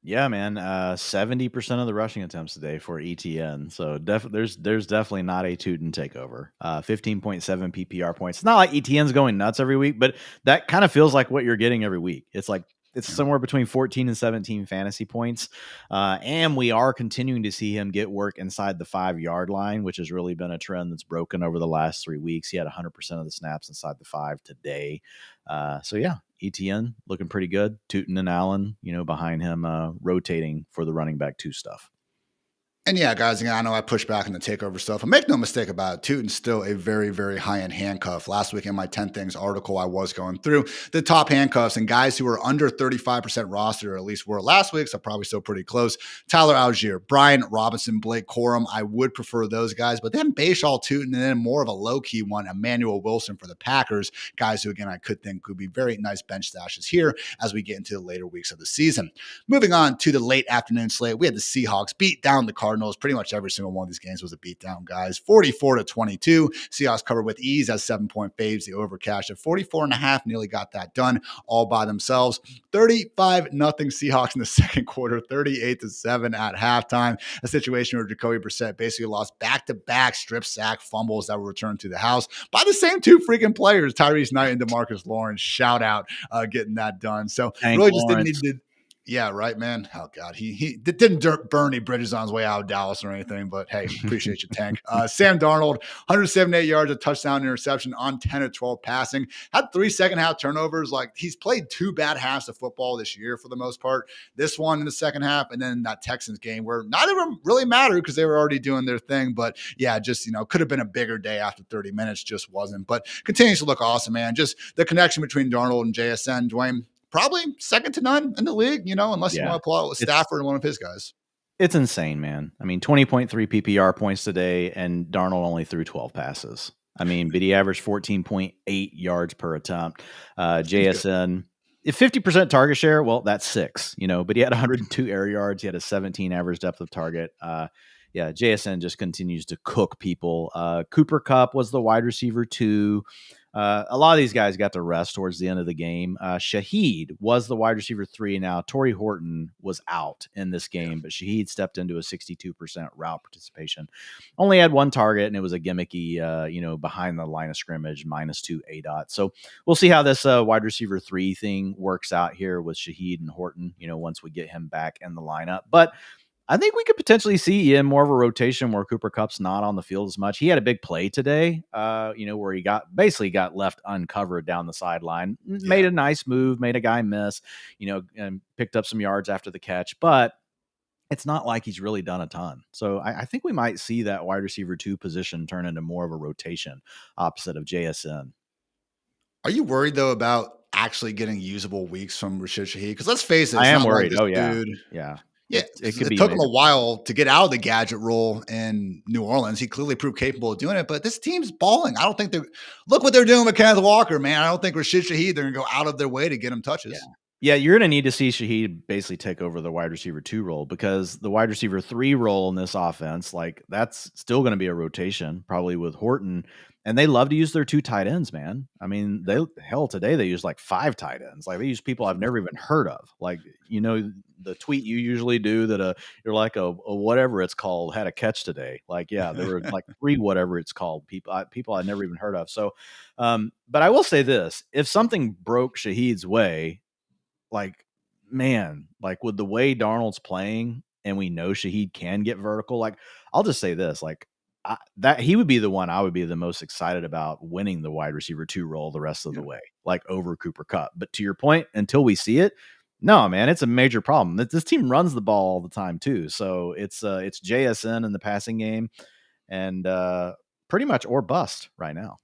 Yeah, man. 70% of the rushing attempts today for ETN. So there's definitely not a Tootin takeover. 15.7 PPR points. It's not like ETN's going nuts every week, but that kind of feels like what you're getting every week. It's somewhere between 14 and 17 fantasy points. And we are continuing to see him get work inside the 5-yard line, which has really been a trend that's broken over the last 3 weeks. He had 100% of the snaps inside the 5 today. ETN looking pretty good. Tootin and Allen, behind him, rotating for the running back 2 stuff. And yeah, guys, I know I push back on the takeover stuff. And make no mistake about it, Tootin's still a very, very high-end handcuff. Last week in my 10 Things article, I was going through the top handcuffs and guys who are under 35% roster, or at least were last week, so probably still pretty close. Tyler Algier, Brian Robinson, Blake Corum. I would prefer those guys. But then Bayshall Tootin, and then more of a low-key one, Emmanuel Wilson for the Packers. Guys who, again, I could think could be very nice bench stashes here as we get into the later weeks of the season. Moving on to the late afternoon slate, we had the Seahawks beat down the Cardinals. Pretty much every single one of these games was a beatdown, guys. 44-22. Seahawks covered with ease as 7-point faves. The over cashed at 44.5. Nearly got that done all by themselves. 35-0 Seahawks in the second quarter. 38-7 at halftime. A situation where Jacoby Brissett basically lost back-to-back strip sack fumbles that were returned to the house by the same 2 freaking players, Tyrese Knight and DeMarcus Lawrence. Shout out getting that done. So really just didn't need to. Yeah, right, man. Oh, God. He didn't burn any bridges on his way out of Dallas or anything, but hey, appreciate you, Tank. Sam Darnold, 178 yards, a touchdown interception on 10 of 12 passing. Had 3 second-half turnovers. He's played 2 bad halves of football this year for the most part. This one in the second half, and then that Texans game where neither of them really mattered because they were already doing their thing. But, yeah, just, could have been a bigger day after 30 minutes. Just wasn't. But continues to look awesome, man. Just the connection between Darnold and JSN, Dwain, probably second to none in the league, unless you want to pull out with Stafford and one of his guys. It's insane, man. 20.3 PPR points today, and Darnold only threw 12 passes. But he averaged 14.8 yards per attempt. JSN, 50% target share, well, that's 6, but he had 102 air yards. He had a 17 average depth of target. JSN just continues to cook people. Cooper Kupp was the wide receiver 2. A lot of these guys got to rest towards the end of the game. Shaheed was the wide receiver 3. Now, Torrey Horton was out in this game, but Shaheed stepped into a 62% route participation. Only had one target, and it was a gimmicky, behind the line of scrimmage, -2 ADOT. So we'll see how this wide receiver 3 thing works out here with Shaheed and Horton, once we get him back in the lineup. But I think we could potentially see in more of a rotation where Cooper Kupp's not on the field as much. He had a big play today, where he got left uncovered down the sideline, made a nice move, made a guy miss, and picked up some yards after the catch, but it's not like he's really done a ton. So I think we might see that wide receiver 2 position turn into more of a rotation opposite of JSN. Are you worried though about actually getting usable weeks from Rashid Shaheed? Because let's face it, I am worried. Like dude. Yeah. Yeah, it took him a while to get out of the gadget role in New Orleans. He clearly proved capable of doing it, but this team's balling. I don't think look what they're doing with Kenneth Walker, man. I don't think Rashid Shaheed, they're going to go out of their way to get him touches. Yeah, you're going to need to see Shaheed basically take over the wide receiver 2 role, because the wide receiver 3 role in this offense, like, that's still going to be a rotation, probably with Horton. And they love to use their 2 tight ends, man. I mean, today they use like 5 tight ends. Like, they use people I've never even heard of. Like, the tweet you usually do that you're like a whatever it's called had a catch today. Like, yeah, there were like 3 whatever it's called people I'd never even heard of. So, but I will say this: if something broke Shaheed's way, like, man, like with the way Darnold's playing, and we know Shaheed can get vertical, like, I'll just say this, like, that he would be the one I would be the most excited about winning the wide receiver 2 role the rest of the way, like over Cooper Kupp. But to your point, until we see it, no, man, it's a major problem. This team runs the ball all the time too. So it's JSN in the passing game, and pretty much or bust right now.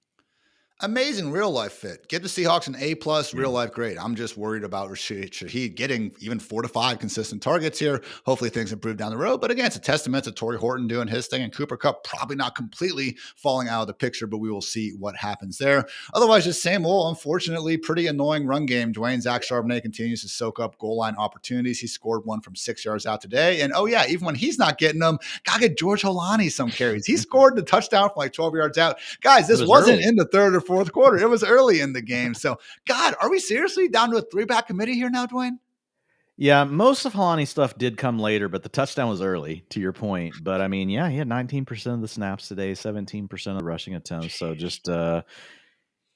Amazing real life fit. Get the Seahawks an A+ real life grade. I'm just worried about Rashid Shaheed getting even 4 to 5 consistent targets here. Hopefully things improve down the road. But again, it's a testament to Torrey Horton doing his thing, and Cooper Kupp probably not completely falling out of the picture, but we will see what happens there. Otherwise, just same old, unfortunately, pretty annoying run game. Dwain Zach Charbonnet continues to soak up goal line opportunities. He scored one from 6 yards out today. And oh yeah, even when he's not getting them, gotta get George Holani some carries. He scored the touchdown from like 12 yards out. Guys, this wasn't in the third or fourth quarter. It was early in the game. So, God, are we seriously down to a 3-back committee here now, Dwayne? Yeah, most of Holani's stuff did come later, but the touchdown was early, to your point. But I mean, yeah, he had 19% of the snaps today, 17% of the rushing attempts. So just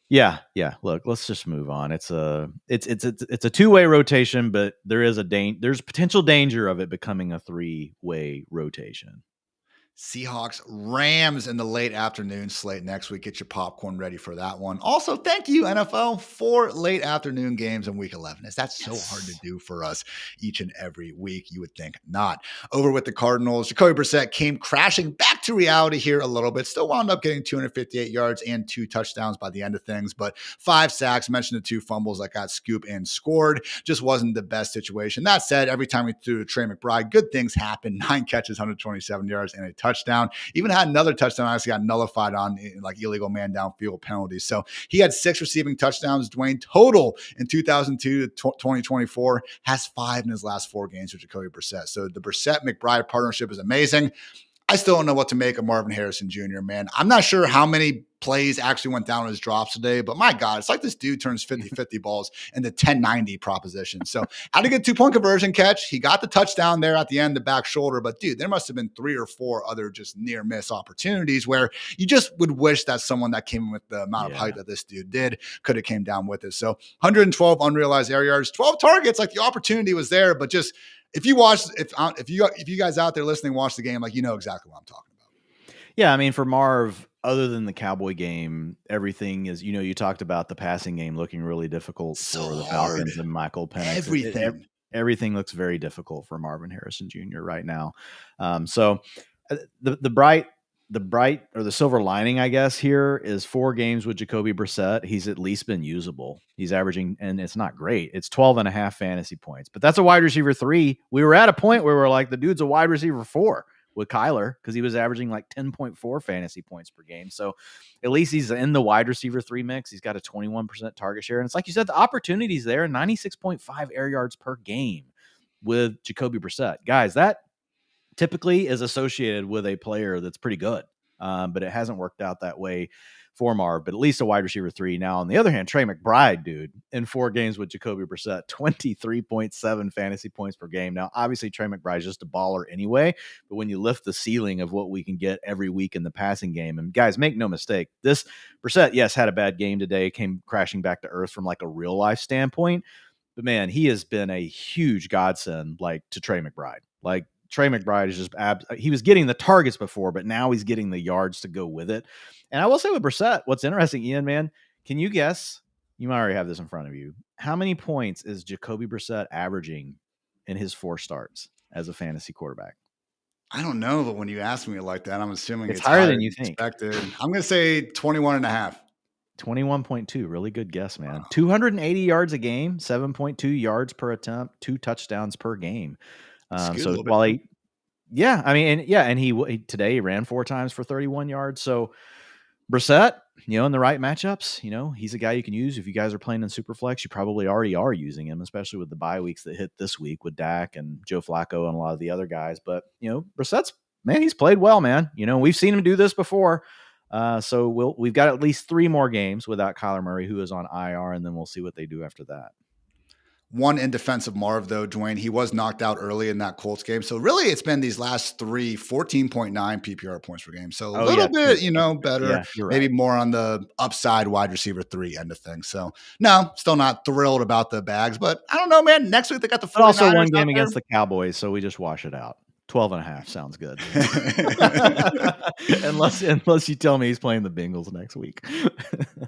yeah. Look, let's just move on. It's a 2-way rotation, but there's potential danger of it becoming a 3-way rotation. Seahawks, Rams in the late afternoon slate next week. Get your popcorn ready for that one. Also, thank you, NFL, for late afternoon games in week 11. Is that so hard to do for us each and every week? You would think not. Over with the Cardinals, Jacoby Brissett came crashing back to reality here a little bit. Still wound up getting 258 yards and 2 touchdowns by the end of things, but 5 sacks, mentioned the 2 fumbles that got scooped and scored. Just wasn't the best situation. That said, every time we threw to Trey McBride, good things happen. 9 catches, 127 yards, and a touchdown. Even had another touchdown, actually got nullified on like illegal man downfield penalties. So he had 6 receiving touchdowns. Dwain, total in 2002 to 2024, has 5 in his last 4 games with Jacoby Brissett. So the Brissett-McBride partnership is amazing. I still don't know what to make of Marvin Harrison Jr., man. I'm not sure how many plays actually went down on his drops today, but my God, it's like this dude turns 50-50 balls into 10-90 propositions. So had to get 2-point conversion catch. He got the touchdown there at the end, the back shoulder, but dude, there must have been 3 or 4 other just near miss opportunities where you just would wish that someone that came with the amount of height that this dude did could have came down with it. So 112 unrealized air yards, 12 targets, like the opportunity was there, but just if you guys out there listening watch the game, like, you know exactly what I'm talking about. Yeah, I mean, for Marv, other than the Cowboy game, everything is, you talked about the passing game looking really difficult for the Falcons and Michael Penix. Everything looks very difficult for Marvin Harrison Jr. right now. So the bright or the silver lining, I guess, here is 4 games with Jacoby Brissett. He's at least been usable. He's averaging, and it's not great, it's 12.5 fantasy points, but that's a wide receiver 3. We were at a point where we're like, the dude's a wide receiver 4 with Kyler, because he was averaging like 10.4 fantasy points per game. So at least he's in the wide receiver 3 mix. He's got a 21% target share. And it's like you said, the opportunity's there, 96.5 air yards per game with Jacoby Brissett. Guys, that typically is associated with a player that's pretty good, but it hasn't worked out that way for Marv, but at least a wide receiver 3. Now, on the other hand, Trey McBride, dude, in 4 games with Jacoby Brissett, 23.7 fantasy points per game. Now, obviously, Trey McBride is just a baller anyway, but when you lift the ceiling of what we can get every week in the passing game, and guys, make no mistake, this Brissett, yes, had a bad game today, came crashing back to earth from like a real life standpoint, but man, he has been a huge godsend, like, to Trey McBride. Like, Trey McBride is just he was getting the targets before, but now he's getting the yards to go with it. And I will say with Brissett, what's interesting, Ian, man, can you guess? You might already have this in front of you. How many points is Jacoby Brissett averaging in his 4 starts as a fantasy quarterback? I don't know, but when you ask me like that, I'm assuming it's higher than you think. Expected. I'm going to say 21.5. 21.2. Really good guess, man. 280 yards a game, 7.2 yards per attempt, 2 touchdowns per game. So while he today he ran 4 times for 31 yards. So Brissett, in the right matchups, he's a guy you can use. If you guys are playing in Superflex, you probably already are using him, especially with the bye weeks that hit this week with Dak and Joe Flacco and a lot of the other guys. But, Brissett's, man, he's played well, man. We've seen him do this before. So we've got at least 3 more games without Kyler Murray, who is on IR, and then we'll see what they do after that. One in defense of Marv, though, Dwain, he was knocked out early in that Colts game. So really it's been these last 3, 14.9 PPR points per game. So a little bit, better, maybe more on the upside wide receiver 3 end of things. So no, still not thrilled about the bags, but I don't know, man. Next week they got the 49ers. But also one game against the Cowboys. So we just wash it out. 12.5 sounds good. unless you tell me he's playing the Bengals next week.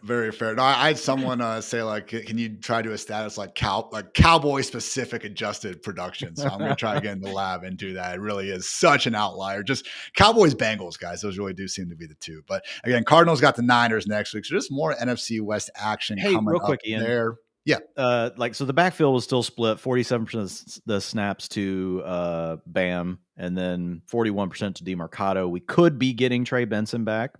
Very fair. No, I had someone say, like, can you try to establish like Cowboy specific adjusted production? So I'm going to try to get in the lab and do that. It really is such an outlier. Just Cowboys, Bengals, guys. Those really do seem to be the 2. But again, Cardinals got the Niners next week. So just more NFC West action coming real quick, Ian. There. Yeah. So the backfield was still split 47% of the snaps to Bam and then 41% to DeMarcado. We could be getting Trey Benson back,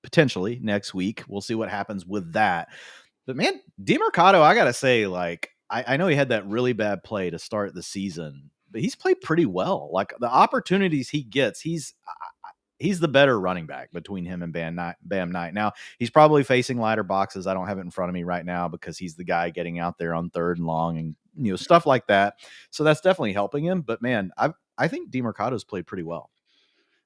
potentially next week. We'll see what happens with that. But man, DeMarcado, I got to say, like, I know he had that really bad play to start the season, but he's played pretty well. Like, the opportunities he gets, he's the better running back between him and Bam Knight. Now, he's probably facing lighter boxes. I don't have it in front of me right now because he's the guy getting out there on 3rd and long and stuff like that. So that's definitely helping him. But man, I think DeMarcado's played pretty well.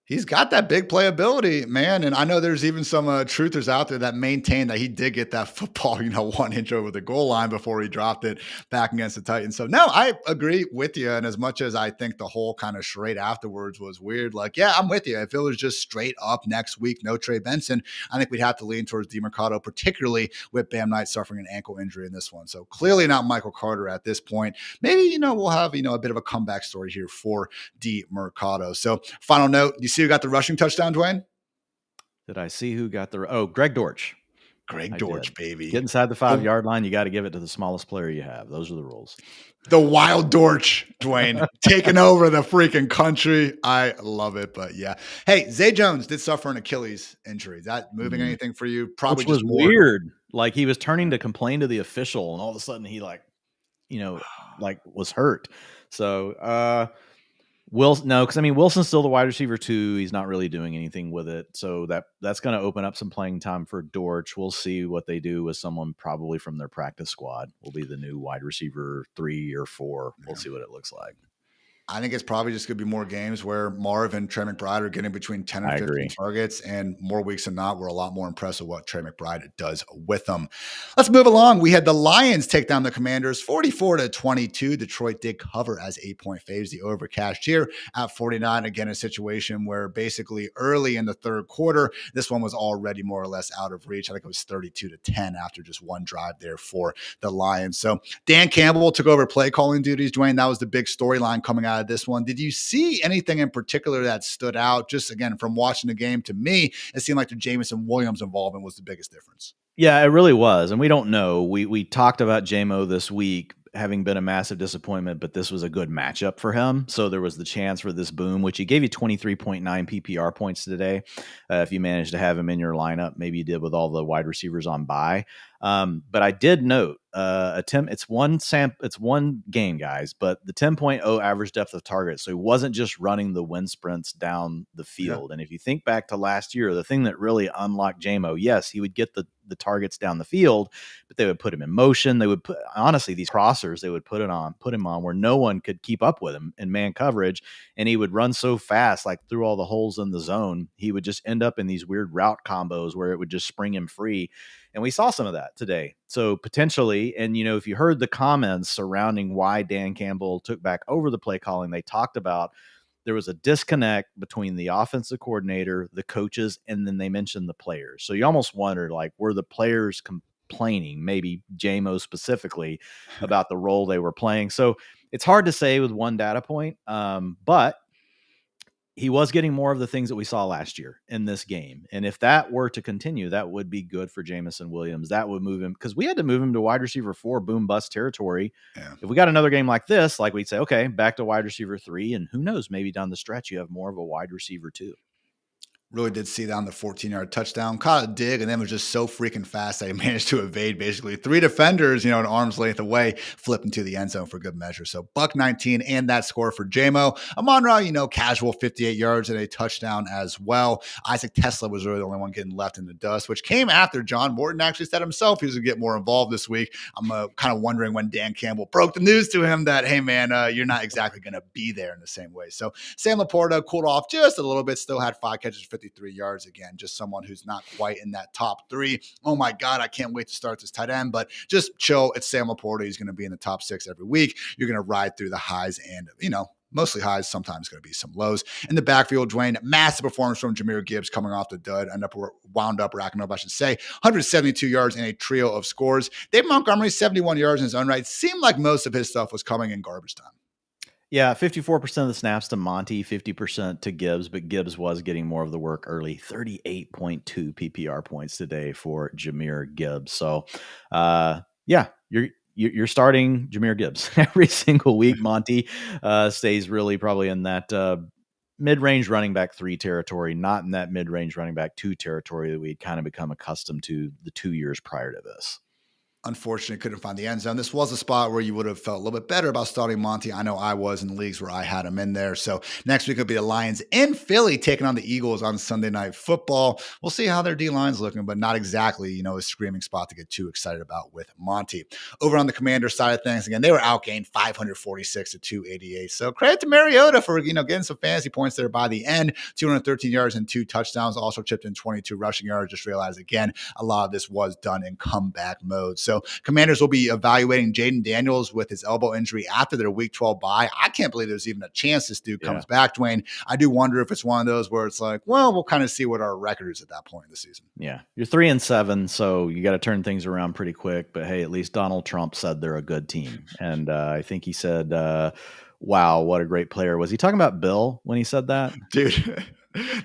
He's got that big playability, man. And I know there's even some truthers out there that maintain that he did get that football, 1 inch over the goal line before he dropped it back against the Titans. So no, I agree with you. And as much as I think the whole kind of charade afterwards was weird, like, yeah, I'm with you. If it was just straight up next week, no Trey Benson, I think we'd have to lean towards DeMarcado, particularly with Bam Knight suffering an ankle injury in this one. So clearly not Michael Carter at this point. Maybe, we'll have, a bit of a comeback story here for DeMarcado. So final note, you see who got the rushing touchdown, Dwain? Did I see who got the Greg Dortch. Greg Dortch, baby. Get inside the 5-yard line, you got to give it to the smallest player you have. Those are the rules. The wild Dortch, Dwain, taking over the freaking country. I love it, but yeah. Hey, Zay Jones did suffer an Achilles injury. Is that moving anything for you? Probably. Which was weird. Like, he was turning to complain to the official, and all of a sudden he was hurt. So, Wilson's still the wide receiver 2. He's not really doing anything with it. So that's going to open up some playing time for Dortch. We'll see what they do with someone probably from their practice squad. Will be the new wide receiver 3 or 4. We'll see what it looks like. I think it's probably just going to be more games where Marv and Trey McBride are getting between 10 and 15 targets, and more weeks than not, we're a lot more impressed with what Trey McBride does with them. Let's move along. We had the Lions take down the Commanders 44-22. Detroit did cover as 8-point faves. The over cashed here at 49. Again, a situation where basically early in the 3rd quarter, this one was already more or less out of reach. I think it was 32-10 after just one drive there for the Lions. So Dan Campbell took over play calling duties. Dwain, that was the big storyline coming out of this one. Did you see anything in particular that stood out? Just again, from watching the game, to me, it seemed like the Jameson Williams involvement was the biggest difference. Yeah, it really was. And we don't know. We talked about JMO this week having been a massive disappointment, but this was a good matchup for him. So there was the chance for this boom, which he gave you 23.9 PPR points today. If you managed to have him in your lineup, maybe you did with all the wide receivers on bye. But I did note attempt. It's one game, guys, but the 10.0 average depth of target. So he wasn't just running the wind sprints down the field. Yeah. And if you think back to last year, the thing that really unlocked JMO, yes, he would get the targets down the field, but they would put him in motion. They would honestly, these crossers, they would put him on where no one could keep up with him in man coverage. And he would run so fast, like through all the holes in the zone, he would just end up in these weird route combos where it would just spring him free. And we saw some of that today. So potentially, and if you heard the comments surrounding why Dan Campbell took back over the play calling, they talked about there was a disconnect between the offensive coordinator, the coaches, and then they mentioned the players. So you almost wondered, like, were the players complaining, maybe JMO specifically, about the role they were playing? So it's hard to say with one data point, but he was getting more of the things that we saw last year in this game. And if that were to continue, that would be good for Jamison Williams. That would move him, because we had to move him to wide receiver 4, boom bust territory. Yeah. If we got another game like this, like we'd say, okay, back to wide receiver 3. And who knows, maybe down the stretch, you have more of a wide receiver 2. Really did see that on the 14-yard touchdown. Caught a dig, and then was just so freaking fast that he managed to evade basically 3 defenders, an arm's length away, flip into the end zone for good measure. So buck 19 and that score for JMO. Amon-Ra, casual 58 yards and a touchdown as well. Isaac Tesla was really the only one getting left in the dust, which came after John Morton actually said himself he was going to get more involved this week. I'm kind of wondering when Dan Campbell broke the news to him that, hey, man, you're not exactly going to be there in the same way. So Sam Laporta cooled off just a little bit, still had 5 catches, 53 yards. Again, just someone who's not quite in that top 3. Oh my God, I can't wait to start this tight end, but just chill. It's Sam Laporta. He's going to be in the top 6 every week. You're going to ride through the highs and, mostly highs, sometimes going to be some lows. In the backfield, Dwain, massive performance from Jahmyr Gibbs coming off the dud, wound up racking up, 172 yards in a trio of scores. Dave Montgomery, 71 yards in his own right. Seemed like most of his stuff was coming in garbage time. Yeah, 54% of the snaps to Monty, 50% to Gibbs, but Gibbs was getting more of the work early. 38.2 PPR points today for Jahmyr Gibbs. So, yeah, you're starting Jahmyr Gibbs every single week. Monty stays really probably in that mid-range running back 3 territory, not in that mid-range running back 2 territory that we'd kind of become accustomed to the 2 years prior to this. Unfortunately, couldn't find the end zone. This was a spot where you would have felt a little bit better about starting Monty. I know I was in leagues where I had him in there. So next week will be the Lions in Philly taking on the Eagles on Sunday Night Football. We'll see how their D-line's looking, but not exactly, a screaming spot to get too excited about with Monty. Over on the Commanders side of things, again, they were outgained 546 to 288. So credit to Mariota for, getting some fantasy points there by the end. 213 yards and 2 touchdowns. Also chipped in 22 rushing yards. Just realized, again, a lot of this was done in comeback mode. So Commanders will be evaluating Jaden Daniels with his elbow injury after their Week 12 bye. I can't believe there's even a chance this dude comes back, Dwayne. I do wonder if it's one of those where it's like, well, we'll kind of see what our record is at that point in the season. Yeah, you're 3-7, so you got to turn things around pretty quick. But hey, at least Donald Trump said they're a good team, and I think he said, "Wow, what a great player." Was he talking about Bill when he said that, dude?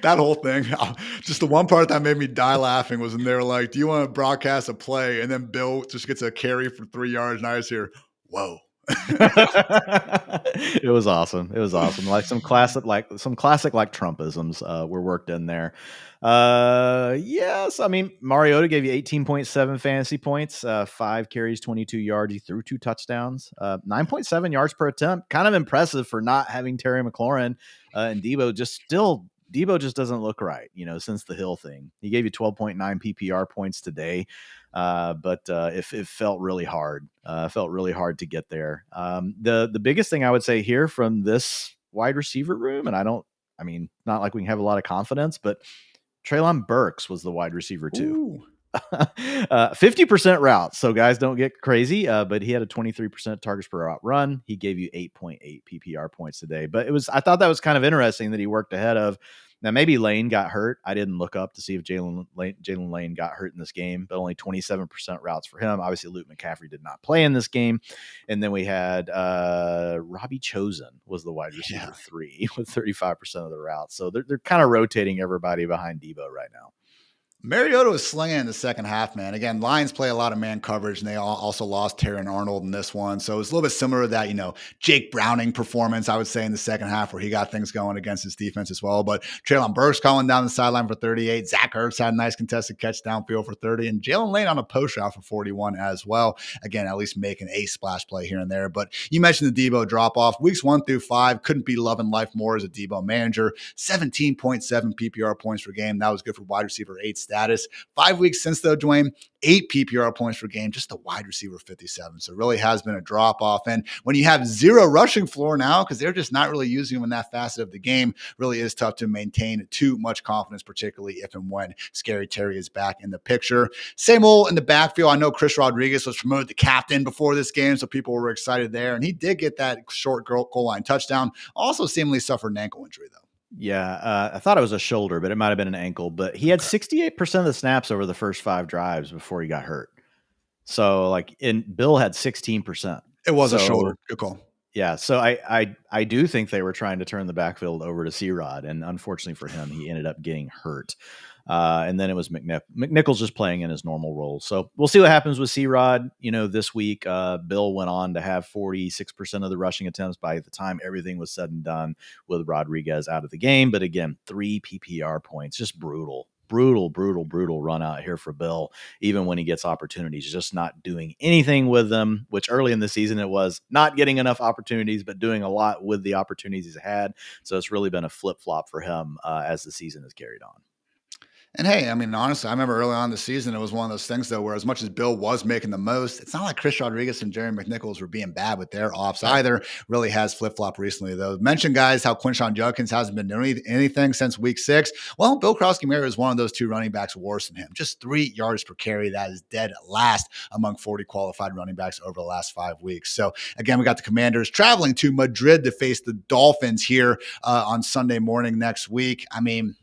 That whole thing, just the one part that made me die laughing was when they were like, do you want to broadcast a play? And then Bill just gets a carry for 3 yards. And I was here, whoa. It was awesome. Like some classic Trumpisms were worked in there. Yes. I mean, Mariota gave you 18.7 fantasy points, 5 carries, 22 yards. He threw 2 touchdowns, 9.7 yards per attempt. Kind of impressive for not having Terry McLaurin and Debo just doesn't look right, since the Hill thing. He gave you 12.9 PPR points today, but it felt really hard. Felt really hard to get there. The biggest thing I would say here from this wide receiver room, and not like we can have a lot of confidence, but Treylon Burks was the wide receiver too. 50% routes. So guys, don't get crazy. But he had a 23% targets per route run. He gave you 8.8 PPR points today. But I thought that was kind of interesting that he worked ahead of. Now maybe Lane got hurt. I didn't look up to see if Jalen Lane got hurt in this game, but only 27% routes for him. Obviously, Luke McCaffrey did not play in this game. And then we had Robbie Chosen was the wide receiver 3 with 35% of the routes. So they're kind of rotating everybody behind Debo right now. Mariota was slinging in the second half, man. Again, Lions play a lot of man coverage, and they also lost Terry and Arnold in this one. So it's a little bit similar to that, Jake Browning performance, I would say, in the second half where he got things going against his defense as well. But Treylon Burks calling down the sideline for 38. Zach Ertz had a nice contested catch downfield for 30. And Jalen Lane on a post route for 41 as well. Again, at least making a splash play here and there. But you mentioned the Debo drop-off. Weeks 1 through 5, couldn't be loving life more as a Debo manager. 17.7 PPR points per game. That was good for wide receiver 8 status. 5 weeks since, though, Dwayne, 8 PPR points per game, just a wide receiver 57. So it really has been a drop off. And when you have 0 rushing floor now, because they're just not really using him in that facet of the game, really is tough to maintain too much confidence, particularly if and when Scary Terry is back in the picture. Same old in the backfield. I know Chris Rodriguez was promoted to captain before this game, so people were excited there. And he did get that short goal line touchdown. Also seemingly suffered an ankle injury, though. Yeah, I thought it was a shoulder, but it might have been an ankle. But he had 68% of the snaps over the first 5 drives before he got hurt. So, and Bill had 16%. It was a shoulder. Good call. Yeah, so I do think they were trying to turn the backfield over to C-Rod, and unfortunately for him, he ended up getting hurt. And then it was McNichols just playing in his normal role. So we'll see what happens with C-Rod. This week, Bill went on to have 46% of the rushing attempts by the time everything was said and done with Rodriguez out of the game. But again, 3 PPR points, just brutal run out here for Bill, even when he gets opportunities, just not doing anything with them, which early in the season it was not getting enough opportunities, but doing a lot with the opportunities he's had. So it's really been a flip-flop for him as the season has carried on. And hey, I mean, honestly, I remember early on in the season, it was one of those things, though, where as much as Bill was making the most, it's not like Chris Rodriguez and Jerry McNichols were being bad with their offs either. Really has flip-flop recently, though. Mentioned, guys, how Quinshon Judkins hasn't been doing anything since week 6. Well, Bill Krosky-Mary is one of those 2 running backs worse than him. Just 3 yards per carry. That is dead last among 40 qualified running backs over the last 5 weeks. So, again, we got the Commanders traveling to Madrid to face the Dolphins here on Sunday morning next week. I mean,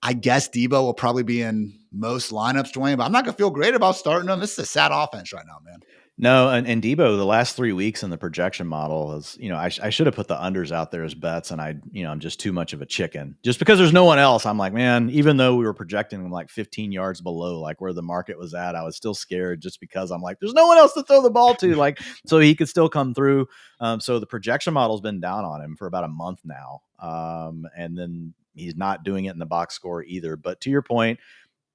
I guess Debo will probably be in most lineups, Dwayne, but I'm not going to feel great about starting him. This is a sad offense right now, man. No, and Debo, the last 3 weeks in the projection model is, I should have put the unders out there as bets, and I'm just too much of a chicken. Just because there's no one else, I'm like, man, even though we were projecting him like 15 yards below, like where the market was at, I was still scared just because I'm like, there's no one else to throw the ball to, so he could still come through. So the projection model's been down on him for about a month now. And then he's not doing it in the box score either. But to your point,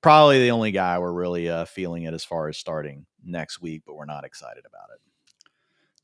probably the only guy we're really feeling it as far as starting next week, but we're not excited about it.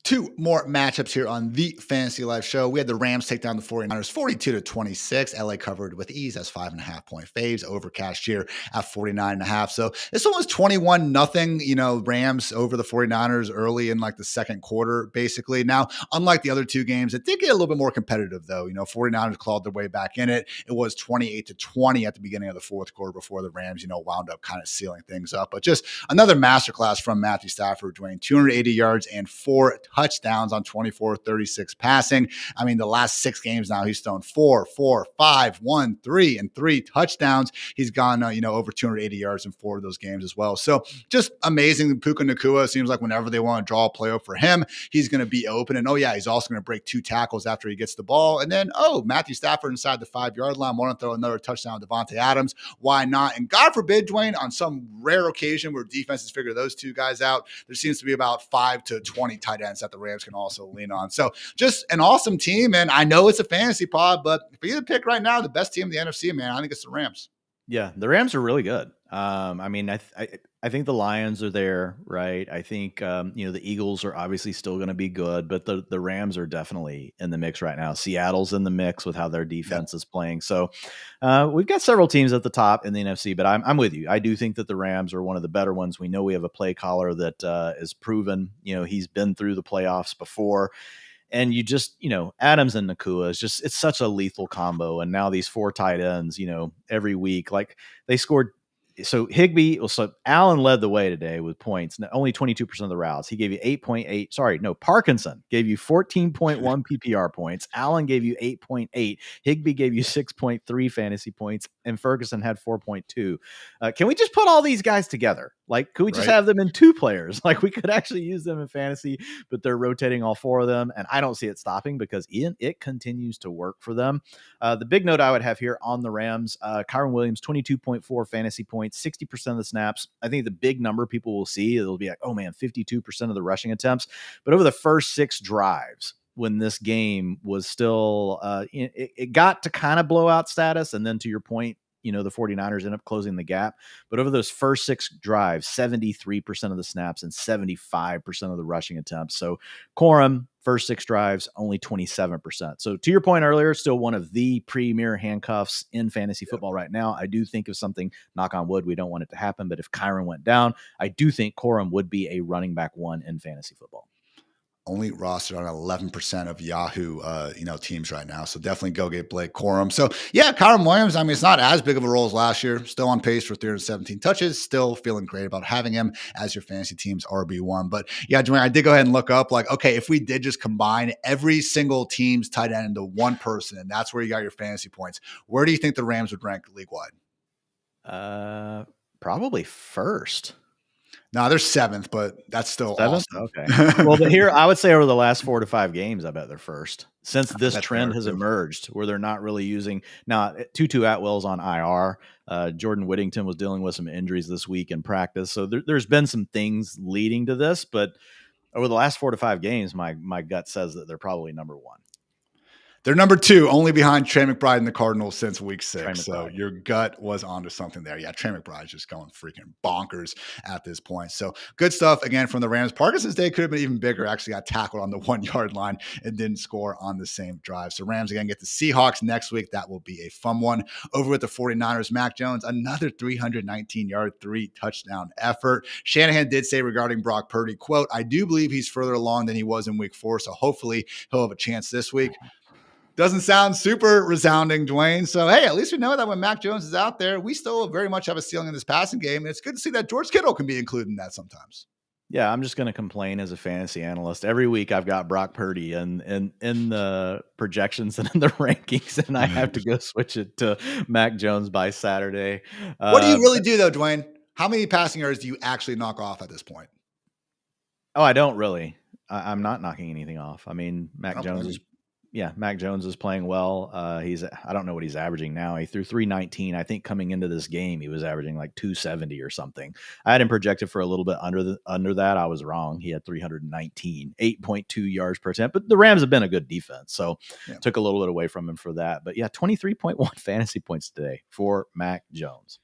2 more matchups here on the Fantasy Life Show. We had the Rams take down the 49ers 42-26. LA covered with ease as 5.5-point faves. Over cashed here at 49.5. So this one was 21-0, Rams over the 49ers early in the second quarter, basically. Now, unlike the other 2 games, it did get a little bit more competitive, though. 49ers clawed their way back in it. It was 28-20 at the beginning of the fourth quarter before the Rams, wound up kind of sealing things up. But just another masterclass from Matthew Stafford, Dwayne, 280 yards and 4 touchdowns on 24-36 passing. I mean, the last 6 games now, he's thrown 4, 5, 1, 3, and 3 touchdowns. He's gone, over 280 yards in 4 of those games as well. So just amazing. Puka Nacua seems like whenever they want to draw a play up for him, he's going to be open. And he's also going to break 2 tackles after he gets the ball. And then, Matthew Stafford inside the 5-yard line, want to throw another touchdown to Devontae Adams. Why not? And God forbid, Dwayne, on some rare occasion where defenses figure those 2 guys out, there seems to be about 5 to 20 tight ends that the Rams can also lean on. So just an awesome team. And I know it's a fantasy pod, but for you to pick right now, the best team in the NFC, man, I think it's the Rams. Yeah, the Rams are really good. I mean, I think the Lions are there, right? I think, the Eagles are obviously still going to be good, but the Rams are definitely in the mix right now. Seattle's in the mix with how their defense is playing. So we've got several teams at the top in the NFC, but I'm with you. I do think that the Rams are one of the better ones. We know we have a play caller that is proven, he's been through the playoffs before. And you just, Adams and Nacua is just, it's such a lethal combo. And now these 4 tight ends, every week, they scored. So Allen led the way today with points, only 22% of the routes. He gave you 8.8. Parkinson gave you 14.1 PPR points. Allen gave you 8.8. Higbee gave you 6.3 fantasy points. and Ferguson had 4.2. Can we just put all these guys together? Like, could we just Right. have them in 2 players? Like, we could actually use them in fantasy, but they're rotating all 4 of them. And I don't see it stopping because Ian, it continues to work for them. The big note I would have here on the Rams, Kyron Williams, 22.4 fantasy points, 60% of the snaps. I think the big number people will see, it'll be like, oh man, 52% of the rushing attempts. But over the first 6 drives, when this game was still, it got to kind of blowout status. And then to your point, the 49ers end up closing the gap. But over those first 6 drives, 73% of the snaps and 75% of the rushing attempts. So Corum, first 6 drives, only 27%. So to your point earlier, still one of the premier handcuffs in fantasy football right now. I do think of something, knock on wood, we don't want it to happen, but if Kyron went down, I do think Corum would be a running back 1 in fantasy football. Only rostered on 11% of Yahoo, teams right now. So definitely go get Blake Corum. So yeah, Kyron Williams, I mean, it's not as big of a role as last year. Still on pace for 317 touches. Still feeling great about having him as your fantasy team's RB1. But yeah, Dwain, I did go ahead and look up like, okay, if we did just combine every single team's tight end into one person, and that's where you got your fantasy points, where do you think the Rams would rank league-wide? Probably first. No, they're 7th, but that's still 7th? awesome. Okay. Well, here, I would say over the last 4 to 5 games, I bet they're first. Since this trend has emerged where they're not really using – now, Tutu Atwell's on IR. Jordan Whittington was dealing with some injuries this week in practice. So there's been some things leading to this. But over the last 4 to 5 games, my gut says that they're probably number 1. They're number 2, only behind Trey McBride and the Cardinals since week 6. So your gut was onto something there. Yeah, Trey McBride's just going freaking bonkers at this point. So good stuff again from the Rams. Parkinson's Day could have been even bigger. Actually got tackled on the 1-yard line and didn't score on the same drive. So Rams again get the Seahawks next week. That will be a fun one. Over with the 49ers, Mac Jones, another 319-yard, 3-touchdown effort. Shanahan did say regarding Brock Purdy, quote, I do believe he's further along than he was in week 4. So hopefully he'll have a chance this week. Doesn't sound super resounding, Dwain. So, hey, at least we know that when Mac Jones is out there, we still very much have a ceiling in this passing game. And it's good to see that George Kittle can be included in that sometimes. Yeah, I'm just going to complain as a fantasy analyst. Every week I've got Brock Purdy and in the projections and in the rankings, and I have to go switch it to Mac Jones by Saturday. What do you really do, though, Dwain? How many passing yards do you actually knock off at this point? Oh, I don't really. I'm not knocking anything off. I mean, Mac Jones is playing well. I don't know what he's averaging now. He threw 319. I think coming into this game, he was averaging like 270 or something. I had him projected for a little bit under that. I was wrong. He had 319, 8.2 yards per attempt. But the Rams have been a good defense, so took a little bit away from him for that. But yeah, 23.1 fantasy points today for Mac Jones.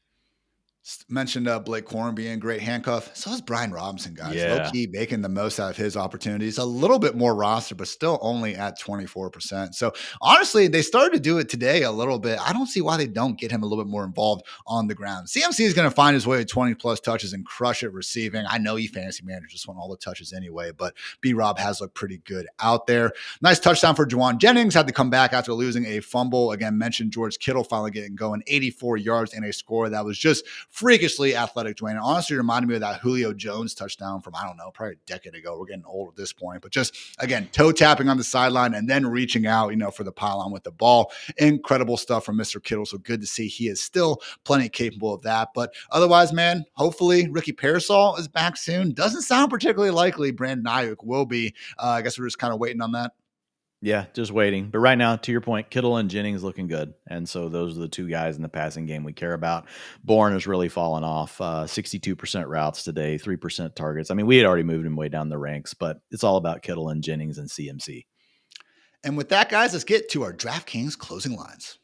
Mentioned Blake Corum being a great handcuff. So is Brian Robinson, guys. Yeah. Low-key making the most out of his opportunities. A little bit more roster, but still only at 24%. So honestly, they started to do it today a little bit. I don't see why they don't get him a little bit more involved on the ground. CMC is going to find his way to 20-plus touches and crush it receiving. I know you fantasy managers just want all the touches anyway, but B-Rob has looked pretty good out there. Nice touchdown for Juwan Jennings. Had to come back after losing a fumble. Again, mentioned George Kittle finally getting going. 84 yards and a score that was just freakishly athletic, Dwain. And honestly, reminded me of that Julio Jones touchdown from, I don't know, probably a decade ago. We're getting old at this point, but just, again, toe tapping on the sideline and then reaching out, for the pylon with the ball. Incredible stuff from Mr. Kittle. So good to see he is still plenty capable of that. But otherwise, man, hopefully Ricky Pearsall is back soon. Doesn't sound particularly likely Brandon Ayuk will be. I guess we're just kind of waiting on that. Yeah, just waiting. But right now, to your point, Kittle and Jennings looking good. And so those are the 2 guys in the passing game we care about. Bourne has really fallen off. 62% routes today, 3% targets. I mean, we had already moved him way down the ranks, but it's all about Kittle and Jennings and CMC. And with that, guys, let's get to our DraftKings closing lines.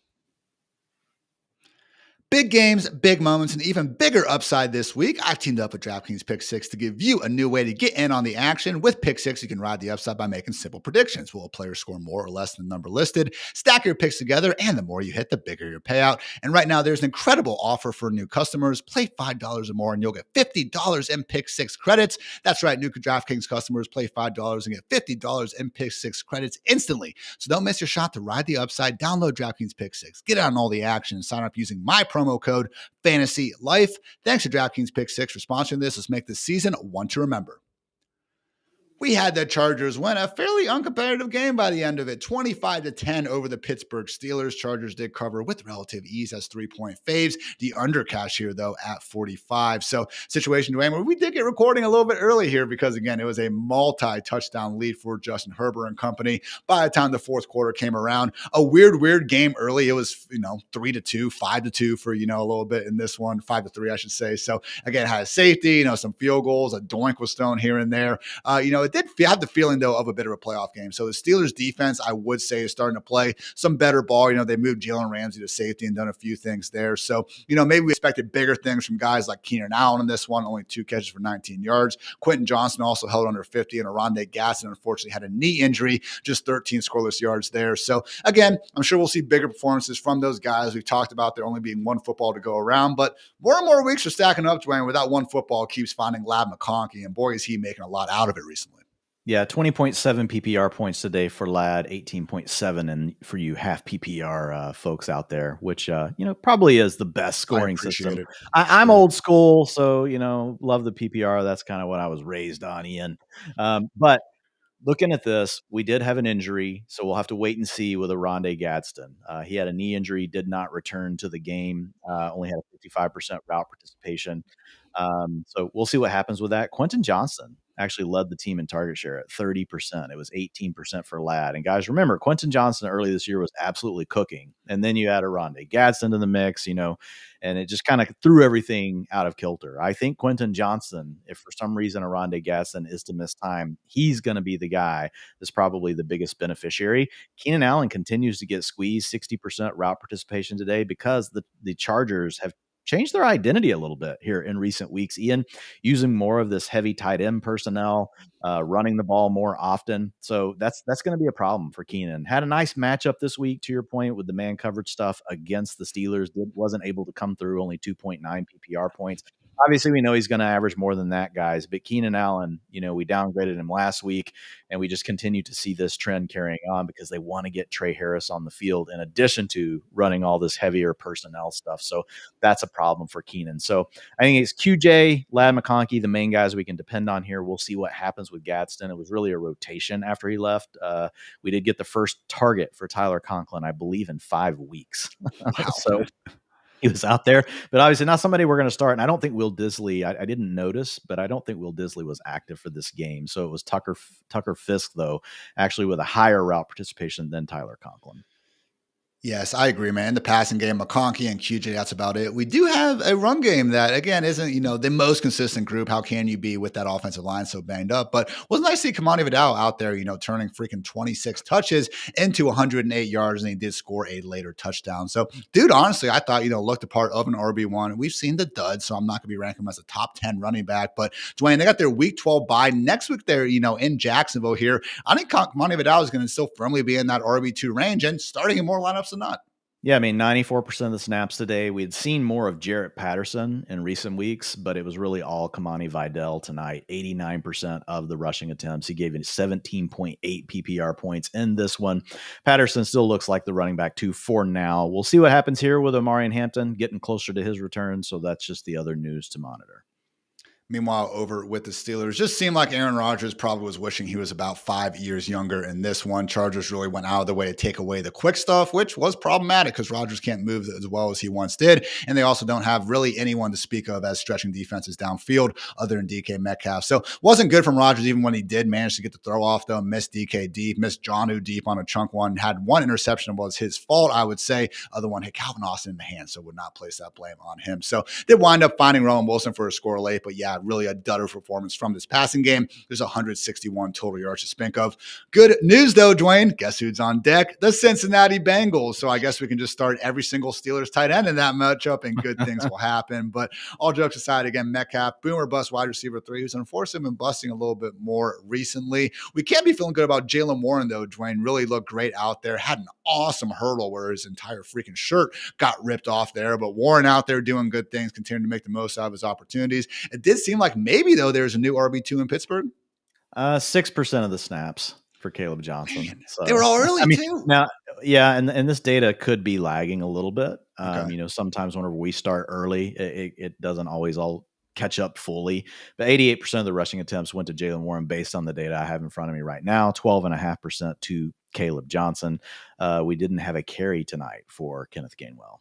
Big games, big moments, and even bigger upside this week. I've teamed up with DraftKings Pick 6 to give you a new way to get in on the action. With Pick 6, you can ride the upside by making simple predictions. Will a player score more or less than the number listed? Stack your picks together, and the more you hit, the bigger your payout. And right now, there's an incredible offer for new customers. Play $5 or more, and you'll get $50 in Pick 6 credits. That's right, new DraftKings customers play $5 and get $50 in Pick 6 credits instantly. So don't miss your shot to ride the upside. Download DraftKings Pick 6. Get on all the action and sign up using my promo code Fantasy Life. Thanks to DraftKings Pick 6 for sponsoring this. Let's make this season one to remember. We had the Chargers win a fairly uncompetitive game by the end of it, 25-10 over the Pittsburgh Steelers. Chargers did cover with relative ease as 3-point faves. The under cash here, though, at 45. So situation, Dwayne, where we did get recording a little bit early here because, again, it was a multi-touchdown lead for Justin Herbert and company by the time the fourth quarter came around. A weird game early. It was, 3-2, 5-2 for, a little bit in this one, 5-3, I should say. So, again, had a safety, some field goals, a doink was thrown here and there. It did have the feeling, though, of a bit of a playoff game. So the Steelers defense, I would say, is starting to play some better ball. They moved Jalen Ramsey to safety and done a few things there. So, maybe we expected bigger things from guys like Keenan Allen in this one, only 2 catches for 19 yards. Quentin Johnson also held under 50, and Aronde Gasson unfortunately had a knee injury, just 13 scoreless yards there. So, again, I'm sure we'll see bigger performances from those guys. We've talked about there only being one football to go around, but more and more weeks are stacking up, Dwayne, where that one football keeps finding Lab McConkey, and boy, is he making a lot out of it recently. Yeah, 20.7 PPR points today for Ladd, 18.7 and for you half PPR folks out there, which probably is the best scoring system. I'm old school, so love the PPR. That's kind of what I was raised on, Ian. But looking at this, we did have an injury, so we'll have to wait and see with Aronde Gadsden. He had a knee injury, did not return to the game, only had a 55% route participation. So we'll see what happens with that. Quentin Johnson actually led the team in target share at 30%. It was 18% for Ladd. And guys, remember, Quentin Johnson early this year was absolutely cooking. And then you add Aronde Gadsden to the mix, and it just kind of threw everything out of kilter. I think Quentin Johnson, if for some reason Aronde Gadsden is to miss time, he's going to be the guy that's probably the biggest beneficiary. Keenan Allen continues to get squeezed, 60% route participation today because the Chargers have changed their identity a little bit here in recent weeks, Ian, using more of this heavy tight end personnel, running the ball more often. So that's going to be a problem for Keenan. Had a nice matchup this week, to your point, with the man coverage stuff against the Steelers. Wasn't able to come through, only 2.9 PPR points. Obviously, we know he's going to average more than that, guys. But Keenan Allen, we downgraded him last week, and we just continue to see this trend carrying on because they want to get Trey Harris on the field in addition to running all this heavier personnel stuff. So that's a problem for Keenan. So I think it's QJ, Ladd McConkey, the main guys we can depend on here. We'll see what happens with Gadsden. It was really a rotation after he left. We did get the first target for Tyler Conklin, I believe, in 5 weeks. Wow. So he was out there, but obviously not somebody we're going to start. And I don't think Will Disley, I didn't notice, but I don't think Will Disley was active for this game. So it was Tucker Fisk, though, actually with a higher route participation than Tyler Conklin. Yes, I agree, man. The passing game, McConkey and QJ, that's about it. We do have a run game that, again, isn't, the most consistent group. How can you be with that offensive line so banged up? But it was nice to see Kamani Vidal out there, turning freaking 26 touches into 108 yards, and he did score a later touchdown. So, dude, honestly, I thought, looked a part of an RB1. We've seen the dud, so I'm not going to be ranking him as a top 10 running back. But, Dwayne, they got their week 12 bye. Next week, they're, in Jacksonville here. I think Kamani Vidal is going to still firmly be in that RB2 range and starting in more lineups than not. Yeah, I mean, 94% of the snaps today. We had seen more of Jarrett Patterson in recent weeks, but it was really all Kamani Vidal tonight. 89% of the rushing attempts. He gave it 17.8 PPR points in this one. Patterson still looks like the running back 2 for now. We'll see what happens here with Omarion Hampton getting closer to his return, so that's just the other news to monitor. Meanwhile, over with the Steelers, just seemed like Aaron Rodgers probably was wishing he was about 5 years younger in this one. Chargers really went out of the way to take away the quick stuff, which was problematic because Rodgers can't move as well as he once did. And they also don't have really anyone to speak of as stretching defenses downfield other than DK Metcalf. So wasn't good from Rodgers even when he did manage to get the throw off, though. Missed DK deep, missed Jonnu deep on a chunk one, had one interception was his fault, I would say. Other one hit Calvin Austin in the hand, so would not place that blame on him. So did wind up finding Rowan Wilson for a score late, but yeah, really a dutter performance from this passing game. There's 161 total yards to speak of. Good news, though, Dwayne. Guess who's on deck? The Cincinnati Bengals. So I guess we can just start every single Steelers tight end in that matchup, and good things will happen. But all jokes aside, again, Metcalf, boomer bust wide receiver 3, who's unfortunately been busting a little bit more recently. We can't be feeling good about Jaylen Warren, though. Dwayne really looked great out there. Had an awesome hurdle where his entire freaking shirt got ripped off there. But Warren out there doing good things, continuing to make the most out of his opportunities. It did seem like maybe, though, there's a new RB2 in Pittsburgh. 6% of the snaps for Caleb Johnson. So, they were all early, too. Now, yeah, and this data could be lagging a little bit. Okay. Sometimes whenever we start early, it doesn't always all catch up fully. But 88% of the rushing attempts went to Jaylen Warren based on the data I have in front of me right now, 12.5% to Caleb Johnson. We didn't have a carry tonight for Kenneth Gainwell.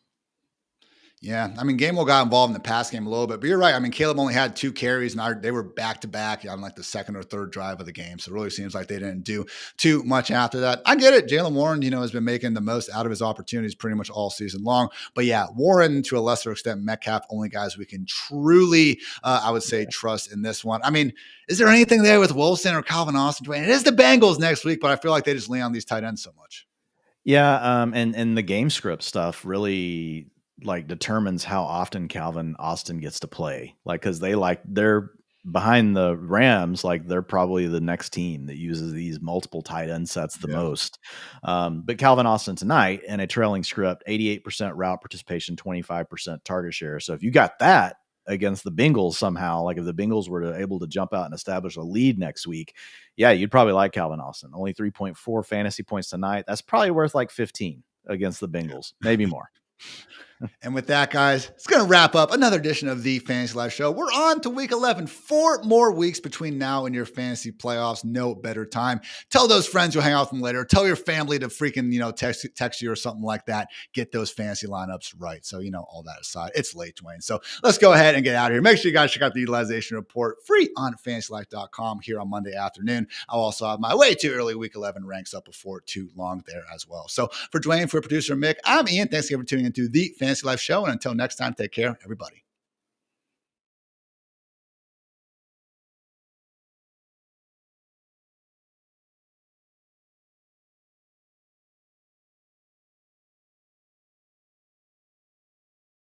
Yeah, I mean, Gainwell got involved in the pass game a little bit, but you're right. I mean, Caleb only had 2 carries, and they were back-to-back on like the second or third drive of the game. So it really seems like they didn't do too much after that. I get it. Jaylen Warren, has been making the most out of his opportunities pretty much all season long. But yeah, Warren, to a lesser extent, Metcalf, only guys we can truly, I would say, trust in this one. I mean, is there anything there with Wilson or Calvin Austin? Dwain? It is the Bengals next week, but I feel like they just lean on these tight ends so much. Yeah, and the game script stuff really determines how often Calvin Austin gets to play. Because they're behind the Rams, they're probably the next team that uses these multiple tight end sets the most. But Calvin Austin tonight in a trailing script, 88% route participation, 25% target share. So if you got that against the Bengals somehow, if the Bengals were able to jump out and establish a lead next week, yeah, you'd probably like Calvin Austin. Only 3.4 fantasy points tonight. That's probably worth 15 against the Bengals, maybe more. And with that, guys, it's going to wrap up another edition of the Fantasy Life Show. We're on to week 11. 4 more weeks between now and your fantasy playoffs. No better time. Tell those friends you'll hang out with them later. Tell your family to freaking, text you or something like that. Get those fantasy lineups right. So, all that aside, it's late, Dwain. So let's go ahead and get out of here. Make sure you guys check out the utilization report free on fantasylife.com here on Monday afternoon. I'll also have my way too early week 11 ranks up before too long there as well. So for Dwain, for producer Mick, I'm Ian. Thanks again for tuning into the Fantasy Life Show. And until next time, take care, everybody.